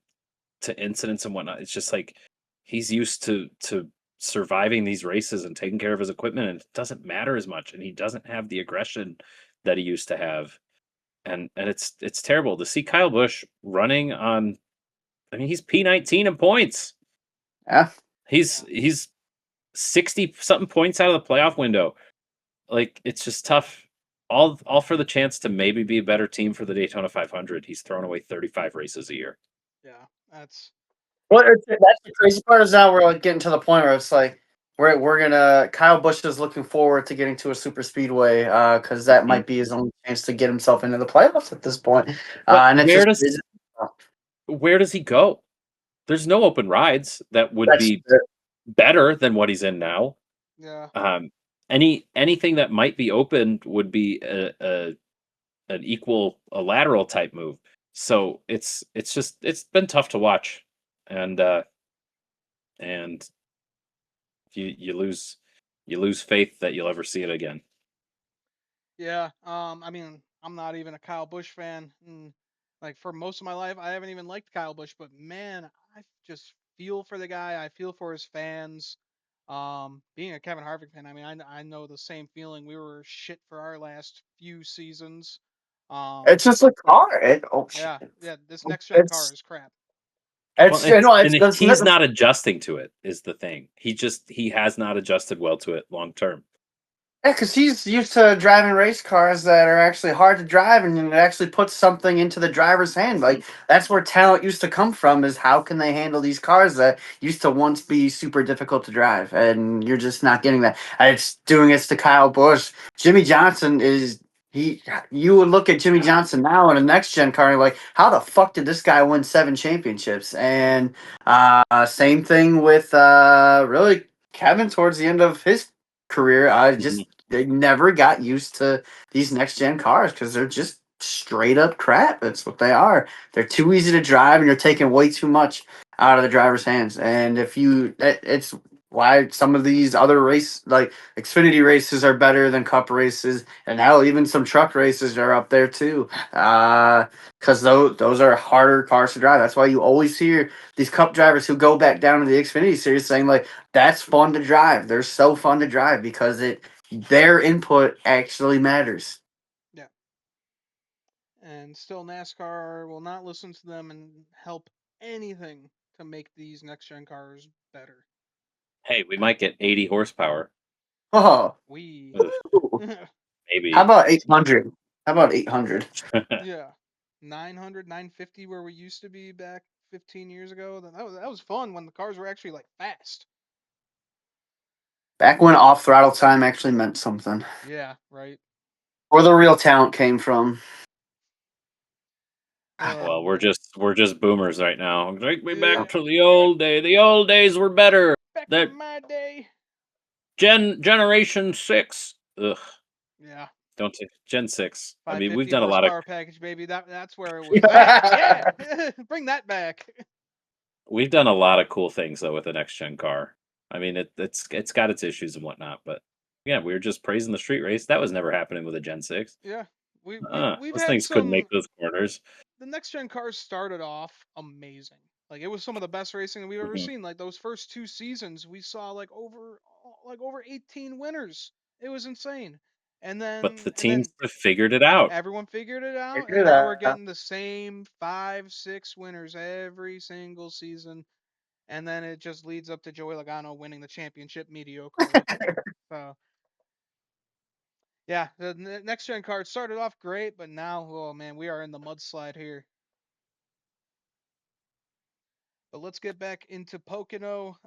incidents and whatnot, it's just like he's used to surviving these races and taking care of his equipment, and it doesn't matter as much, and he doesn't have the aggression that he used to have. And it's terrible to see Kyle Busch running on. I mean, he's P19 in points. yeah. Yeah, He's 60 something points out of the playoff window. Like, it's just tough. All for the chance to maybe be a better team for the Daytona 500. He's thrown away 35 races a year. yeah, that's Well, that's the crazy part is now we're like getting to the point where it's like we're gonna Kyle Busch is looking forward to getting to a super speedway because that Mhm. might be his only chance to get himself into the playoffs at this point. But And it just where does he go? There's no open rides that would that's be better than what he's in now. yeah, Um, anything that might be open would be a an equal a lateral type move. So it's been tough to watch, and and you lose faith that you'll ever see it again. yeah. I mean, I'm not even a Kyle Busch fan, and like for most of my life, I haven't even liked Kyle Busch. But man, I just feel for the guy. I feel for his fans. Being a Kevin Harvick fan, I mean, I know the same feeling. We were shit for our last few seasons. it's just a car. Oh Yeah, shit! yeah. This next gen car It's is crap. Well, it's you know it's and that's he's not adjusting to it is the thing. He has not adjusted well to it long term. yeah, because he's used to driving race cars that are actually hard to drive, and it actually puts something into the driver's hand. Like that's where talent used to come from. Is how can they handle these cars that used to once be super difficult to drive, and you're just not getting that. And it's doing this to Kyle Busch. Jimmy Johnson is he. You would look at Jimmy Johnson now in a next gen car, and you're like, how the fuck did this guy win 7 championships? And same thing with really Kevin towards the end of his career. I Mhm. just they never got used to these next gen cars because they're just straight up crap. That's what they are. They're too easy to drive, and you're taking way too much out of the driver's hands. And if you, it's why some of these other race like Xfinity races are better than Cup races, and now even some truck races are up there too. Because those are harder cars to drive. That's why you always hear these Cup drivers who go back down to the Xfinity series saying like that's fun to drive. They're so fun to drive because it their input actually matters. Yeah, and still NASCAR will not listen to them and help anything to make these next gen cars better. Hey, we might get 80 horsepower. Oh, We, Ugh, how maybe. about 800? How about 800? yeah, 900, 950 where we used to be back 15 years ago. That was fun when the cars were actually like fast. Back when off throttle time actually meant something. Yeah, right. Where the real talent came from. Oh Well, we're man. just boomers right now. Take me Yeah, back to the old day. The old days were better. back in That my day. Generation 6. Ugh, Yeah, don't say Gen 6. I mean, we've 550 done a lot of horsepower package, baby. That's where it was at. Yeah, bring that back. we've done a lot of cool things though with the next gen car. I mean, it's got its issues and whatnot, but yeah, we were just praising the street race. That was never happening with a Gen 6. Yeah, we've Those had things couldn't make some. those corners. The next gen cars started off amazing. Like it was some of the best racing we've ever Mhm. seen. Like those first two seasons, we saw like over 18 winners. It was insane. And But then the and teams then have figured it out. everyone figured it out, and Figure now we're that out. getting the same 5, 6 winners every single season. And then it just leads up to Joey Logano winning the championship mediocrely. So yeah, the next gen card started off great, but now, oh man, we are in the mudslide here. But let's get back into Pocono.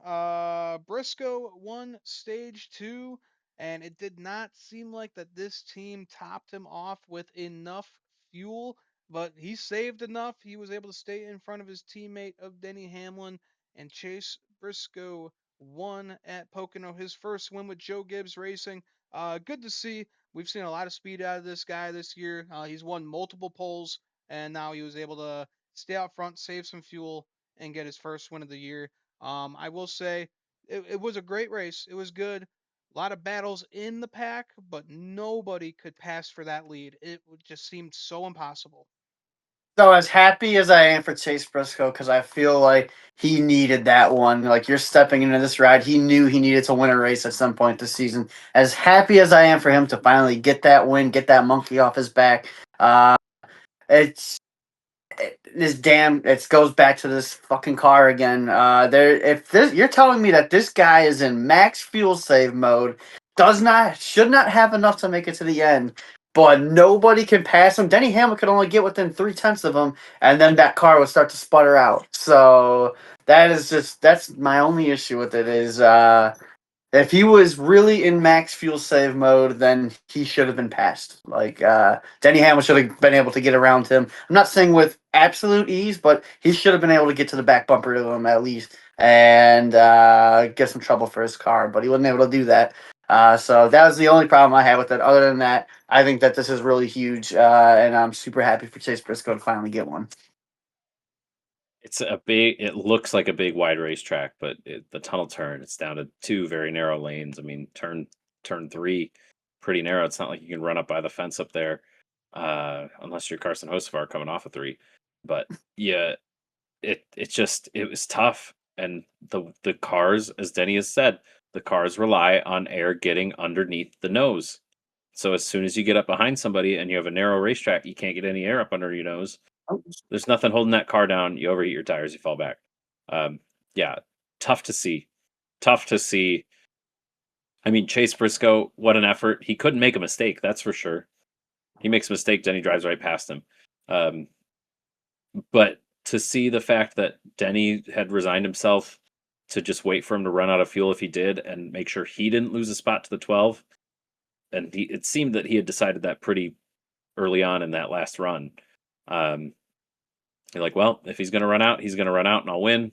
Briscoe won stage two, and it did not seem like that this team topped him off with enough fuel, but he saved enough. He was able to stay in front of his teammate of Denny Hamlin and chase Briscoe won at Pocono, his first win with Joe Gibbs Racing. Good to see. We've seen a lot of speed out of this guy this year. He's won multiple poles, and now he was able to stay out front, save some fuel, and get his first win of the year. I will say it was a great race. It was good. A lot of battles in the pack, but nobody could pass for that lead. It just seemed so impossible. So as happy as I am for Chase Briscoe, because I feel like he needed that one. Like you're stepping into this ride, he knew he needed to win a race at some point this season. As happy as I am for him to finally get that win, get that monkey off his back, uh, it's this damn it goes back to this fucking car again. There if this you're telling me that this guy is in max fuel save mode, does not should not have enough to make it to the end, but nobody can pass him. Denny Hamlin could only get within 3/10 of him, and then that car would start to sputter out. So that's my only issue with it is if he was really in max fuel save mode, then he should have been passed. Like Denny Hamlin should have been able to get around him. I'm not saying with absolute ease, but he should have been able to get to the back bumper of him at least and get some trouble for his car. But he wasn't able to do that. So that was the only problem I had with it. Other than that, I think that this is really huge, and I'm super happy for Chase Briscoe to finally get one. It looks like a big wide racetrack, but the tunnel turn, it's down to two very narrow lanes. I mean, turn three, pretty narrow. It's not like you can run up by the fence up there, unless you're Carson Hocevar coming off a three. But yeah, it was tough. And the cars, as Denny has said, the cars rely on air getting underneath the nose. So as soon as you get up behind somebody and you have a narrow racetrack, you can't get any air up under your nose. There's nothing holding that car down. You overheat your tires, you fall back. Um, yeah, tough to see. Tough to see. I mean, Chase Briscoe, what an effort. He couldn't make a mistake, that's for sure. He makes a mistake, then he drives right past him. Um, but to see the fact that Denny had resigned himself to just wait for him to run out of fuel if he did and make sure he didn't lose a spot to the 12. And it seemed that he had decided that pretty early on in that last run. Um, you're like, well, if he's going to run out, he's going to run out and I'll win.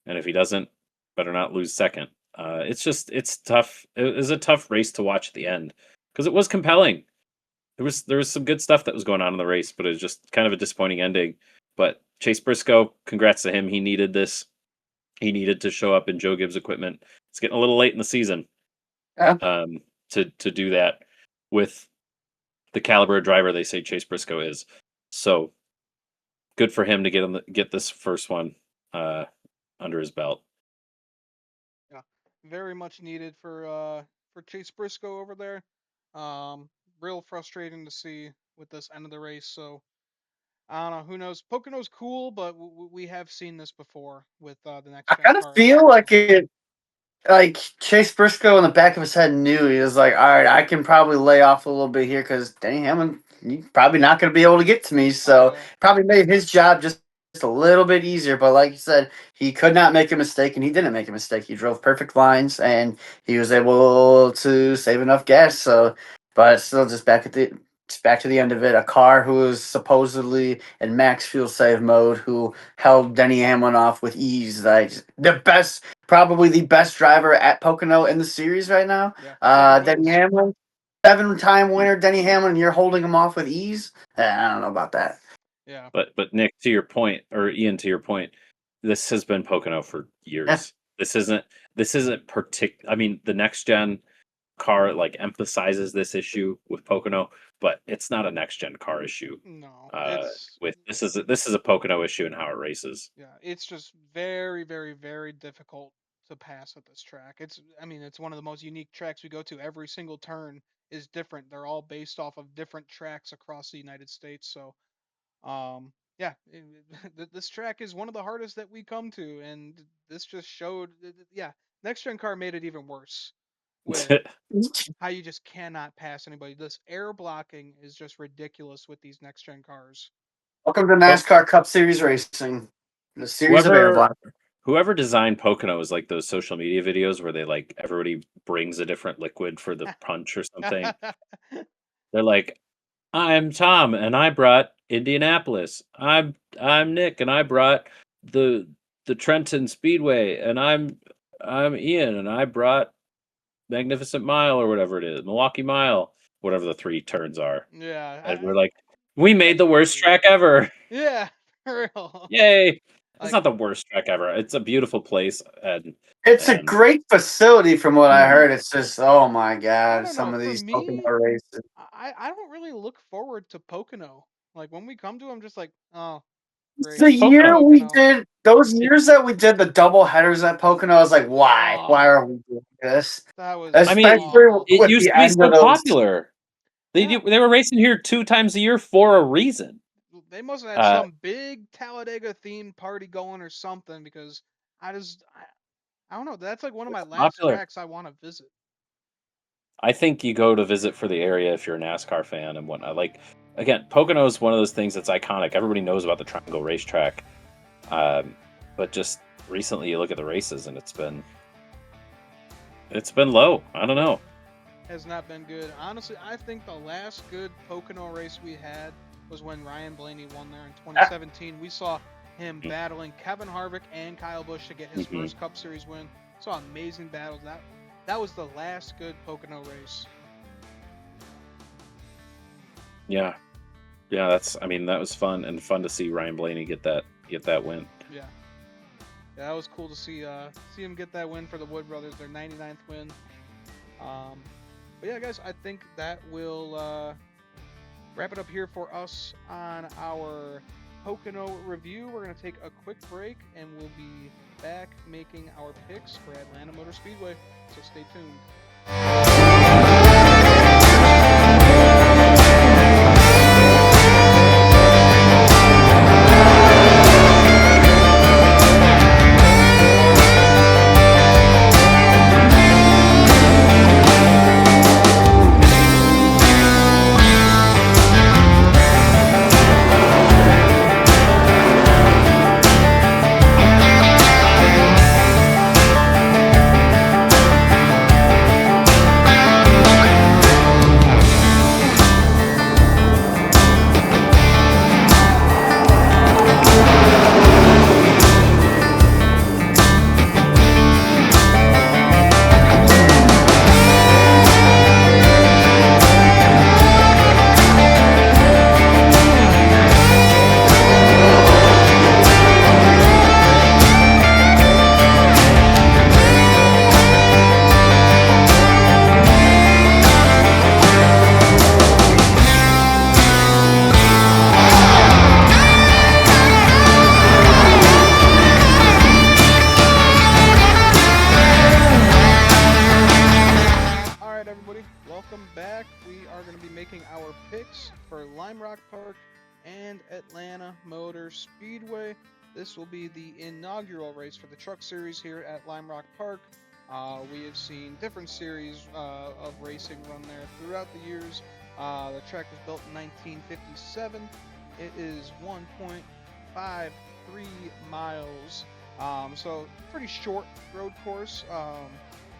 And if he doesn't, better not lose second. It's tough. It was a tough race to watch at the end because it was compelling. There was some good stuff that was going on in the race, but it was just kind of a disappointing ending. But Chase Briscoe, congrats to him. He needed this. He needed to show up in Joe Gibbs equipment. It's getting a little late in the season Yeah. to do that with the caliber of driver they say Chase Briscoe is. So good for him to get this first one under his belt. Yeah, very much needed for Chase Briscoe over there. Um, Real frustrating to see with this end of the race. So I don't know. Who knows? Pocono's cool, but we have seen this before with the next I gen kind of car at feel Pocono. like Chase Briscoe in the back of his head knew he was like, all right, I can probably lay off a little bit here because Danny Hamlin, he's probably not going to be able to get to me. Oh So yeah, probably made his job just a little bit easier. But like you said, he could not make a mistake, and he didn't make a mistake. He drove perfect lines, and he was able to save enough gas. So, but still, just back to the end of it, a car who was supposedly in max fuel save mode, who held Denny Hamlin off with ease. Like the best, probably the best driver at Pocono in the series right now. yeah. Seven Denny wins. Hamlin, 7-time winner, Denny Hamlin. And you're holding him off with ease. I don't know about that. Yeah. But Nick, to your point, or Ian, to your point, this has been Pocono for Yeah. years. This isn't I mean, the next gen car like emphasizes this issue with Pocono, but it's not a next gen car issue. No, Uh, it's with this is a Pocono issue in how it races. yeah, it's just very, very, very difficult to pass at this track. I mean, it's one of the most unique tracks we go to. Every single turn is different. They're all based off of different tracks across the United States. So, yeah, this track is one of the hardest that we come to, and this just showed. Yeah, next gen car made it even worse with how you just cannot pass anybody. This air blocking is just ridiculous with these next gen cars. Welcome to Well, NASCAR Cup Series racing, the series of air whoever block. whoever designed Pocono is like those social media videos where they like everybody brings a different liquid for the punch or something. They're like, I'm Tom and I brought Indianapolis. I'm Nick and I brought the the Trenton Speedway and I'm Ian, and I brought Magnificent Mile or whatever it is, Milwaukee Mile, whatever the three turns are. Yeah, And we're like, we made that's the pretty worst sweet. track ever. Yeah, for real. Yay! It's Like, not the worst track ever. It's a beautiful place, It's a and great facility, from what I mhm. heard. It's just, oh my I god, don't some know. of For these Pocono me, races. I don't really look forward to Pocono. Like when we come to, I'm just like, oh, great, The another year Pocono. we Pocono. did those It, years that we did the double headers at Pocono, I was like, why? Why Oh, are we doing this? that was I mean, Especially awful. it with used the to be end of so those. popular. Yeah, They were racing here 2 times a year for a reason. they must have had Uh, some big Talladega themed party going or something because I just I don't know. That's like one of my it's last popular. tracks I want to visit. I think you go to visit for the area if you're a NASCAR fan and whatnot. Like again, Pocono is one of those things that's iconic. Everybody knows about the Triangle Racetrack, um, but just recently you look at the races and it's been low. I don't know. Has not been good. Honestly, I think the last good Pocono race we had was when Ryan Blaney won there in 2017. We saw him battling Kevin Harvick and Kyle Busch to get his Mm-hmm. first Cup Series win. Saw amazing battles. That was the last good Pocono race. Yeah, yeah. That's. I mean, that was fun and fun to see Ryan Blaney get that win. Yeah. Yeah, that was cool to see him get that win for the Wood Brothers, their 99th win. Um, but yeah, guys, I think that will wrap it up here for us on our Pocono review. We're going to take a quick break and we'll be back making our picks for Atlanta Motor Speedway. So stay tuned. All right, everybody, welcome back. We are going to be making our picks for Lime Rock Park and Atlanta Motor Speedway. This will be the inaugural race for the Truck Series here at Lime Rock Park. We have seen different series of racing run there throughout the years. The track was built in 1957. It is 1.53 miles, so pretty short road course.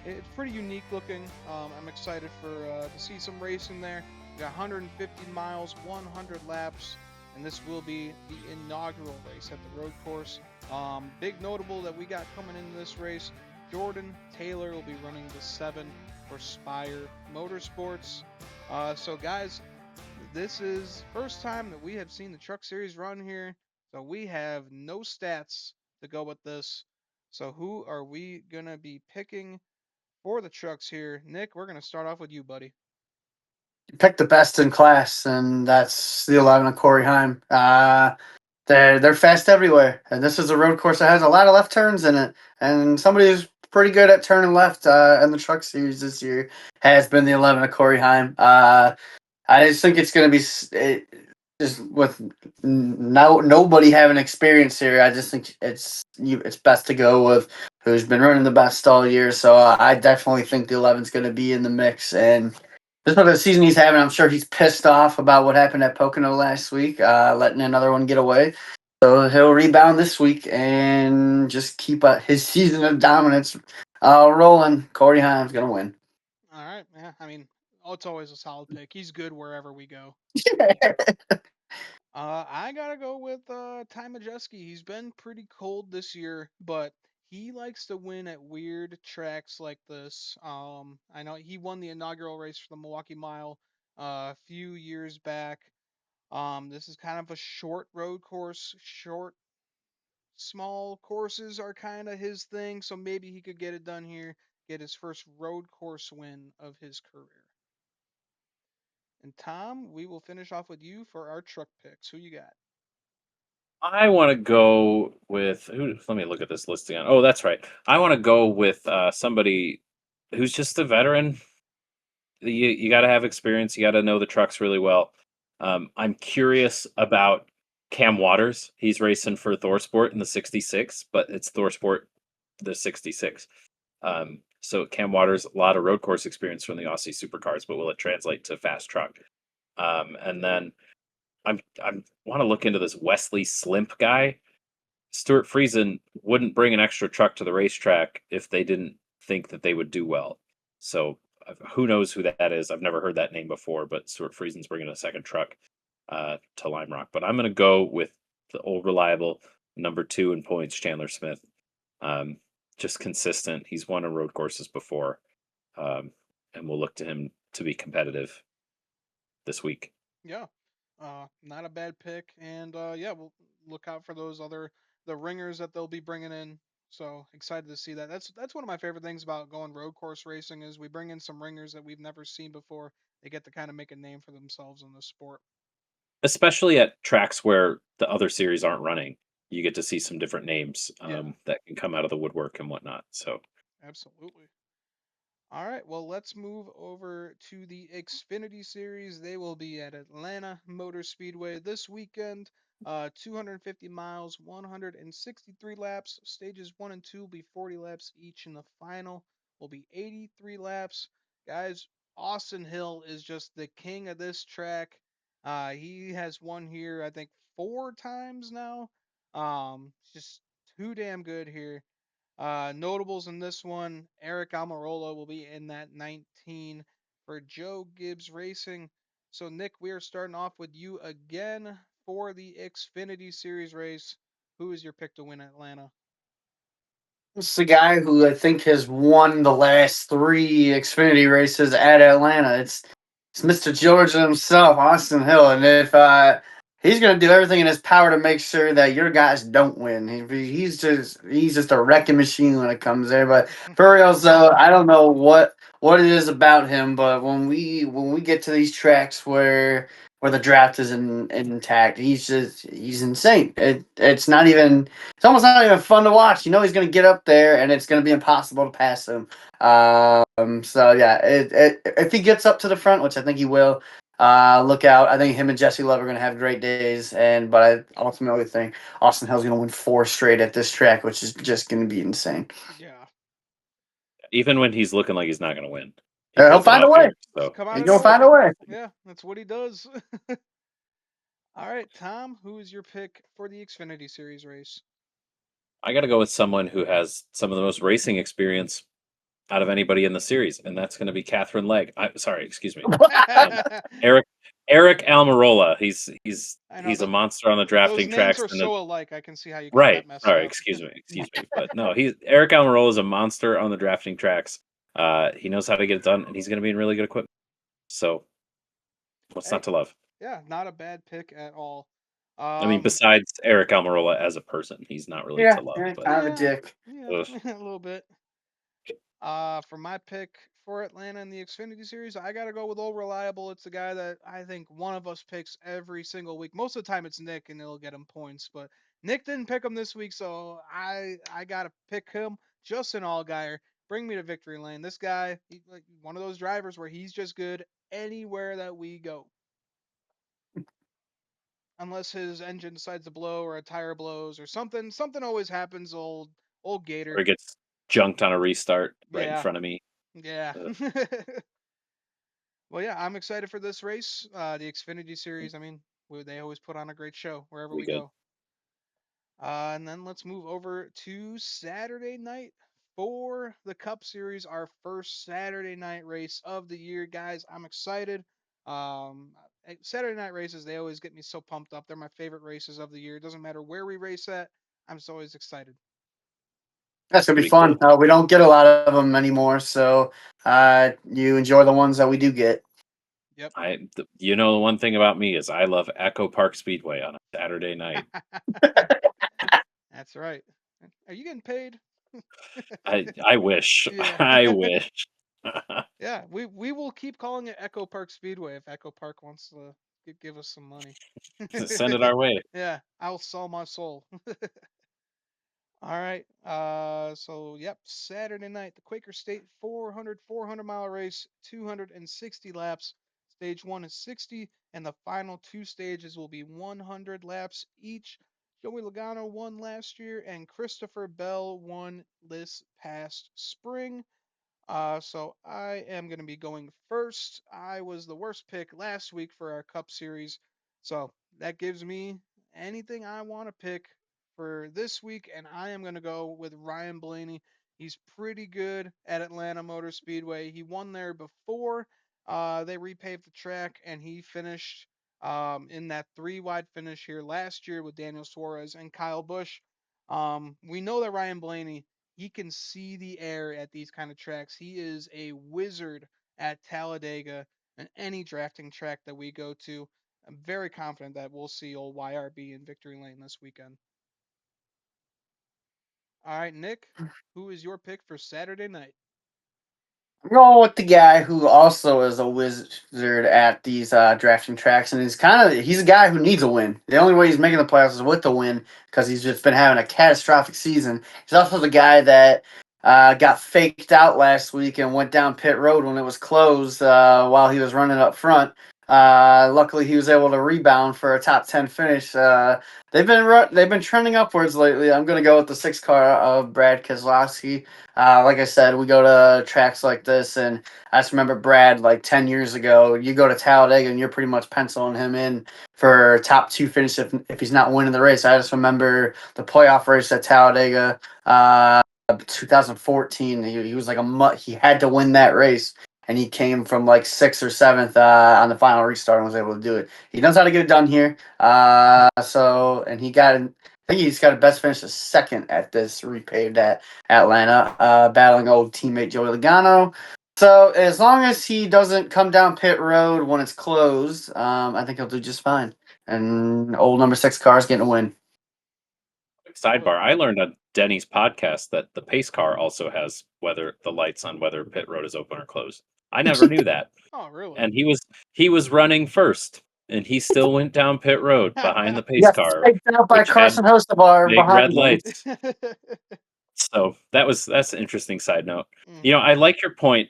It's pretty unique looking. I'm excited to see some racing there. We got 150 miles, 100 laps, and this will be the inaugural race at the road course. Big notable that we got coming into this race, Jordan Taylor will be running the 7 for Spire Motorsports. So guys, this is first time that we have seen the Truck Series run here, so we have no stats to go with this. So who are we gonna be picking for the trucks here? Nick, we're going to start off with you, buddy. Pick the best in class, and that's the 11 of Corey Heim. They're fast everywhere, and this is a road course that has a lot of left turns in it. And somebody who's pretty good at turning left in the Truck Series this year has been the 11 of Corey Heim. I just think it's going to be just with nobody having experience here. I just think it's best to go with who's been running the best all year. So I definitely think the 11's going to be in the mix. And just for the season he's having, I'm sure he's pissed off about what happened at Pocono last week, letting another one get away. So he'll rebound this week and just keep his season of dominance rolling. Corey Heim's going to win. All right. Yeah. I mean, oh, it's always a solid pick. He's good wherever we go. I gotta go with Ty Majeski. He's been pretty cold this year, but he likes to win at weird tracks like this. I know he won the inaugural race for the Milwaukee Mile a few years back. This is kind of a short road course. Short, small courses are kind of his thing, so maybe he could get it done here, get his first road course win of his career. And Tom, we will finish off with you for our truck picks. Who you got? I want to go with who? Let me look at this list again. Oh, that's right. I want to go with somebody who's just a veteran. You got to have experience. You got to know the trucks really well. I'm curious about Cam Waters. He's racing for ThorSport in the 66, but it's ThorSport the 66. So Cam Waters, a lot of road course experience from the Aussie supercars, but will it translate to fast truck? And then I'm want to look into this Wesley Slimp guy. Stuart Friesen wouldn't bring an extra truck to the racetrack if they didn't think that they would do well. So who knows who that is? I've never heard that name before, but Stuart Friesen's bringing a second truck to Lime Rock. But I'm going to go with the old reliable number 2 in points, Chandler Smith. Um, just consistent. He's won on road courses before, um, and we'll look to him to be competitive this week. Yeah, not a bad pick, and yeah, we'll look out for those other the ringers that they'll be bringing in. So excited to see that. That's one of my favorite things about going road course racing is we bring in some ringers that we've never seen before. They get to kind of make a name for themselves in the sport. Especially at tracks where the other series aren't running, you get to see some different names Yeah, that can come out of the woodwork and whatnot. So absolutely. All right, well, let's move over to the Xfinity Series. They will be at Atlanta Motor Speedway this weekend. 250 miles, 163 laps. Stages 1 and 2 will be 40 laps each, and the final will be 83 laps. Guys, Austin Hill is just the king of this track. He has won here, I think, 4 times now. Just too damn good here. Notables in this one, Eric Almirola will be in that 19 for Joe Gibbs Racing. So, Nick, we are starting off with you again for the Xfinity Series race. Who is your pick to win Atlanta? This is a guy who I think has won the last three Xfinity races at Atlanta. It's Mr. Georgia himself, Austin Hill, and if he's going to do everything in his power to make sure that your guys don't win. He's just a wrecking machine when it comes there. But for real, so I don't know what it is about him, but when we get to these tracks where the draft is intact, he's insane. It's not even it's almost not even fun to watch. You know he's going to get up there, and it's going to be impossible to pass him. So yeah, if he gets up to the front, which I think he will, look out. I think him and Jesse Love are going to have great days, but I ultimately think Austin Hill's going to win 4 straight at this track, which is just going to be insane. Yeah, even when he's looking like he's not going to win, he He'll pulls it find a off way. here. he'll So come out He's of going to he's find nowhere. a way. Yeah, that's what he does. All right, Tom, who is your pick for the Xfinity Series race? I got to go with someone who has some of the most racing experience out of anybody in the series, and that's going to be Catherine Legg. Sorry, excuse me, um, I Eric Almirola. know He's a monster on the those drafting names tracks. are so alike. I can see how you got Right. that messed Sorry, up. excuse me. But no, he's Eric Almirola is a monster on the drafting tracks. He knows how to get it done, and he's going to be in really good equipment. So what's not Hey, to love? yeah, not a bad pick at all. I mean, Um, besides Eric Almirola as a person, he's not really Yeah, to love. yeah, But kind of a yeah, dick. yeah, ugh. a little bit. For my pick for Atlanta in the Xfinity Series, I gotta go with old reliable. It's the guy that I think one of us picks every single week. Most of the time it's Nick, and it'll get him points. But Nick didn't pick him this week, so I gotta pick him. Justin Allgaier, bring me to victory lane. This guy, like one of those drivers where he's just good anywhere that we go, unless his engine decides to blow or a tire blows or something. Something always happens. Old Or Gator. he gets junked on a restart right in Yeah, front of me. yeah. Ugh. Well, yeah, I'm excited for this race. The Xfinity Series. I mean, they always put on a great show wherever We we good. go. And then let's move over to Saturday night for the Cup Series, our first Saturday night race of the year, guys. I'm excited. Saturday night races, they always get me so pumped up. They're my favorite races of the year. It doesn't matter where we race at. I'm just always excited. That's gonna be Pretty fun. cool. We don't get a lot of them anymore, so you enjoy the ones that we do get. Yep. The one thing about me is I love Echo Park Speedway on a Saturday night. That's right. Are you getting paid? I wish. Yeah. I wish. Yeah, we will keep calling it Echo Park Speedway if Echo Park wants to give us some money. Send it our way. Yeah, I'll sell my soul. All right. So yep, Saturday night, the Quaker State 400 mile race, 260 laps. Stage 1 is 60 and the final two stages will be 100 laps each. Joey Logano won last year and Christopher Bell won this past spring. So I am going to be going first. I was the worst pick last week for our Cup Series. So that gives me anything I want to pick for this week. And I am going to go with Ryan Blaney. He's pretty good at Atlanta Motor Speedway. He won there before they repaved the track, and he finished in that three wide finish here last year with Daniel Suarez and Kyle Busch. We know that Ryan Blaney, he can see the air at these kind of tracks. He is a wizard at Talladega and any drafting track that we go to. I'm very confident that we'll see old YRB in victory lane this weekend. All right, Nick, who is your pick for Saturday night? I'm going with the guy who also is a wizard at these drafting tracks, and he's a guy who needs a win. The only way he's making the playoffs is with the win because he's just been having a catastrophic season. He's also the guy that got faked out last week and went down pit road when it was closed while he was running up front. Luckily, he was able to rebound for a top 10 finish. They've been trending upwards lately. I'm going to go with the six car of Brad Keselowski. Like I said, we go to tracks like this, and I just remember Brad like 10 years ago. You go to Talladega, and you're pretty much penciling him in for top two finish if he's not winning the race. I just remember the playoff race at Talladega, 2014. He was like he had to win that race, and he came from like sixth or seventh on the final restart and was able to do it. He knows how to get it done here. And I think he's got a best finish of second at this repaved at Atlanta, battling old teammate Joey Logano. So as long as he doesn't come down pit road when it's closed, I think he'll do just fine. And old number six car is getting a win. Oh, Sidebar: I learned on Denny's podcast that the pace car also has the lights on whether pit road is open or closed. I never knew that, oh, really? and he was running first, and he still went down pit road behind the He pace got car, faked out by which had Carson Hostevar big red behind him. lights. So that's an interesting side note. Hmm. I like your point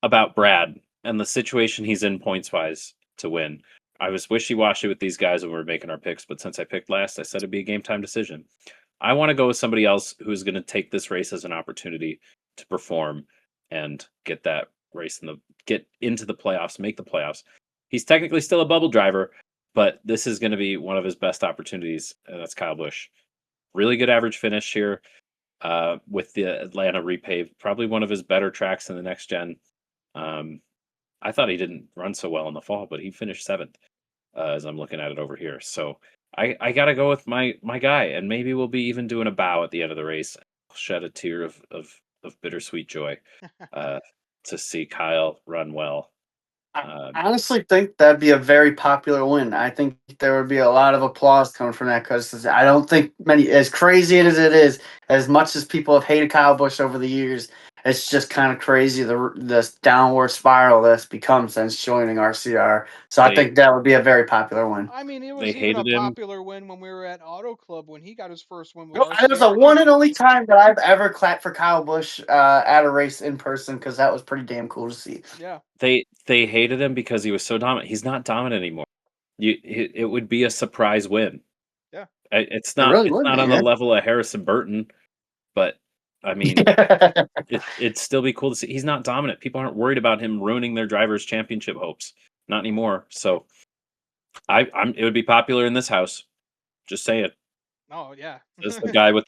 about Brad and the situation he's in points wise to win. I was wishy washy with these guys when we were making our picks, but since I picked last, I said it'd be a game time decision. I want to go with somebody else who's going to take this race as an opportunity to perform and get into the playoffs, make the playoffs. He's technically still a bubble driver, but this is going to be one of his best opportunities, and that's Kyle Busch. Really good average finish here with the Atlanta repave, probably one of his better tracks in the next gen. Um, I thought he didn't run so well in the fall, but he finished seventh as I'm looking at it over here. So I got to go with my guy, and maybe we'll be even doing a bow at the end of the race. I'll shed a tear of bittersweet joy uh, to see Kyle run well. I Um, honestly think that'd be a very popular win. I think there would be a lot of applause coming from that because I don't think as crazy as it is, as much as people have hated Kyle Busch over the years, it's just kind of crazy this downward spiral that's become since joining RCR. So I they think that would be a very popular win. I mean, it they was even a hated him. popular win when we were at Auto Club when he got his first win with It was the RCR one and too. only time that I've ever clapped for Kyle Busch at a race in person because that was pretty damn cool to see. Yeah, They hated him because he was so dominant. He's not dominant anymore. It would be a surprise win. yeah. It's It not really it's would not be, on the yeah. level of Harrison Burton, but I mean, it'd still be cool to see. He's not dominant. People aren't worried about him ruining their drivers' championship hopes. Not anymore. So it would be popular in this house. Just say it. Oh yeah. There's the guy with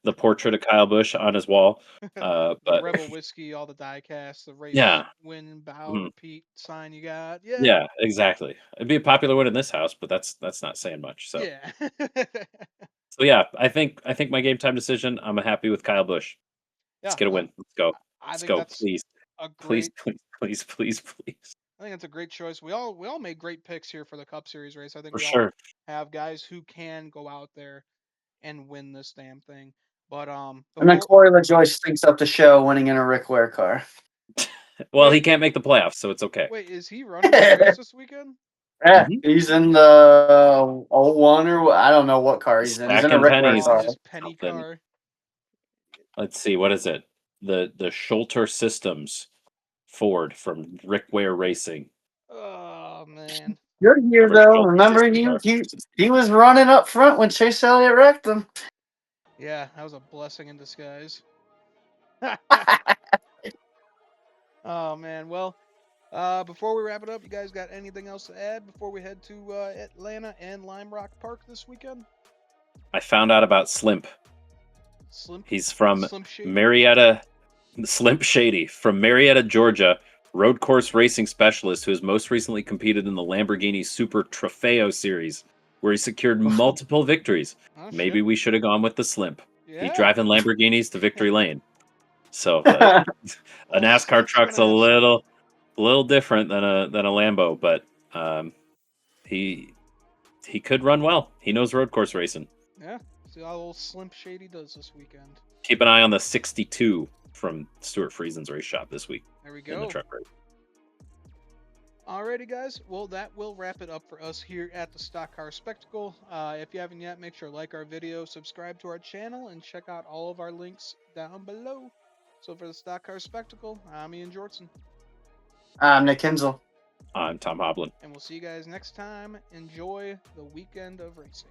the portrait of Kyle Busch on his wall. The But Rebel Whiskey, all the die casts, the race yeah, win, bow, mhm, repeat sign you got. Yeah. yeah, exactly. It'd be a popular one in this house, but that's not saying much. So Yeah. so yeah, I think my game time decision. I'm happy with Kyle Busch. Let's Yeah. get a win. Let's go. I Let's think go. that's Please, a please, great please, please, please, please. I think that's a great choice. We all made great picks here for the Cup Series race. I think For we all sure. have guys who can go out there and win this damn thing. But And then before Corey LaJoy stinks up the show, winning in a Ric Ware car. Well, he wait can't make the playoffs, so it's okay. wait is he running this race this weekend? Yeah, Mhm. he's in the 01 or I don't know what car he's in. He's in a Stacking Ric Ware pennies Oh, or car. his penny something. car. Let's see. What is it? The Schulter Systems Ford from Rick Ware Racing. Oh man. Good year Remember though. Schulter Remember Systems are? he was running up front when Chase Elliott wrecked him. Yeah, that was a blessing in disguise. Oh man. Well, before we wrap it up, you guys got anything else to add before we head to Atlanta and Lime Rock Park this weekend? I found out about Slimp. Slim He's from Slim Shady. Marietta, Slimp Shady from Marietta, Georgia. Road course racing specialist who has most recently competed in the Lamborghini Super Trofeo series, where he secured multiple victories. Oh shit. Maybe we should have gone with the Slimp. He's Yeah. driving Lamborghinis to victory lane. So a Well, NASCAR Slimp's truck's gonna a have some. little different than a Lambo, but he he could run well. He knows road course racing. Yeah. See how old Slim Shady does this weekend. Keep an eye on the 62 from Stuart Friesen's race shop this week There we in the go. truck race. Alrighty, guys. Well, that will wrap it up for us here at the Stock Car Spectacle. If you haven't yet, make sure to like our video, subscribe to our channel, and check out all of our links down below. So for the Stock Car Spectacle, I'm Ian Jortson, I'm Nick Kinsel. I'm Tom Hoblin. and we'll see you guys next time. Enjoy the weekend of racing.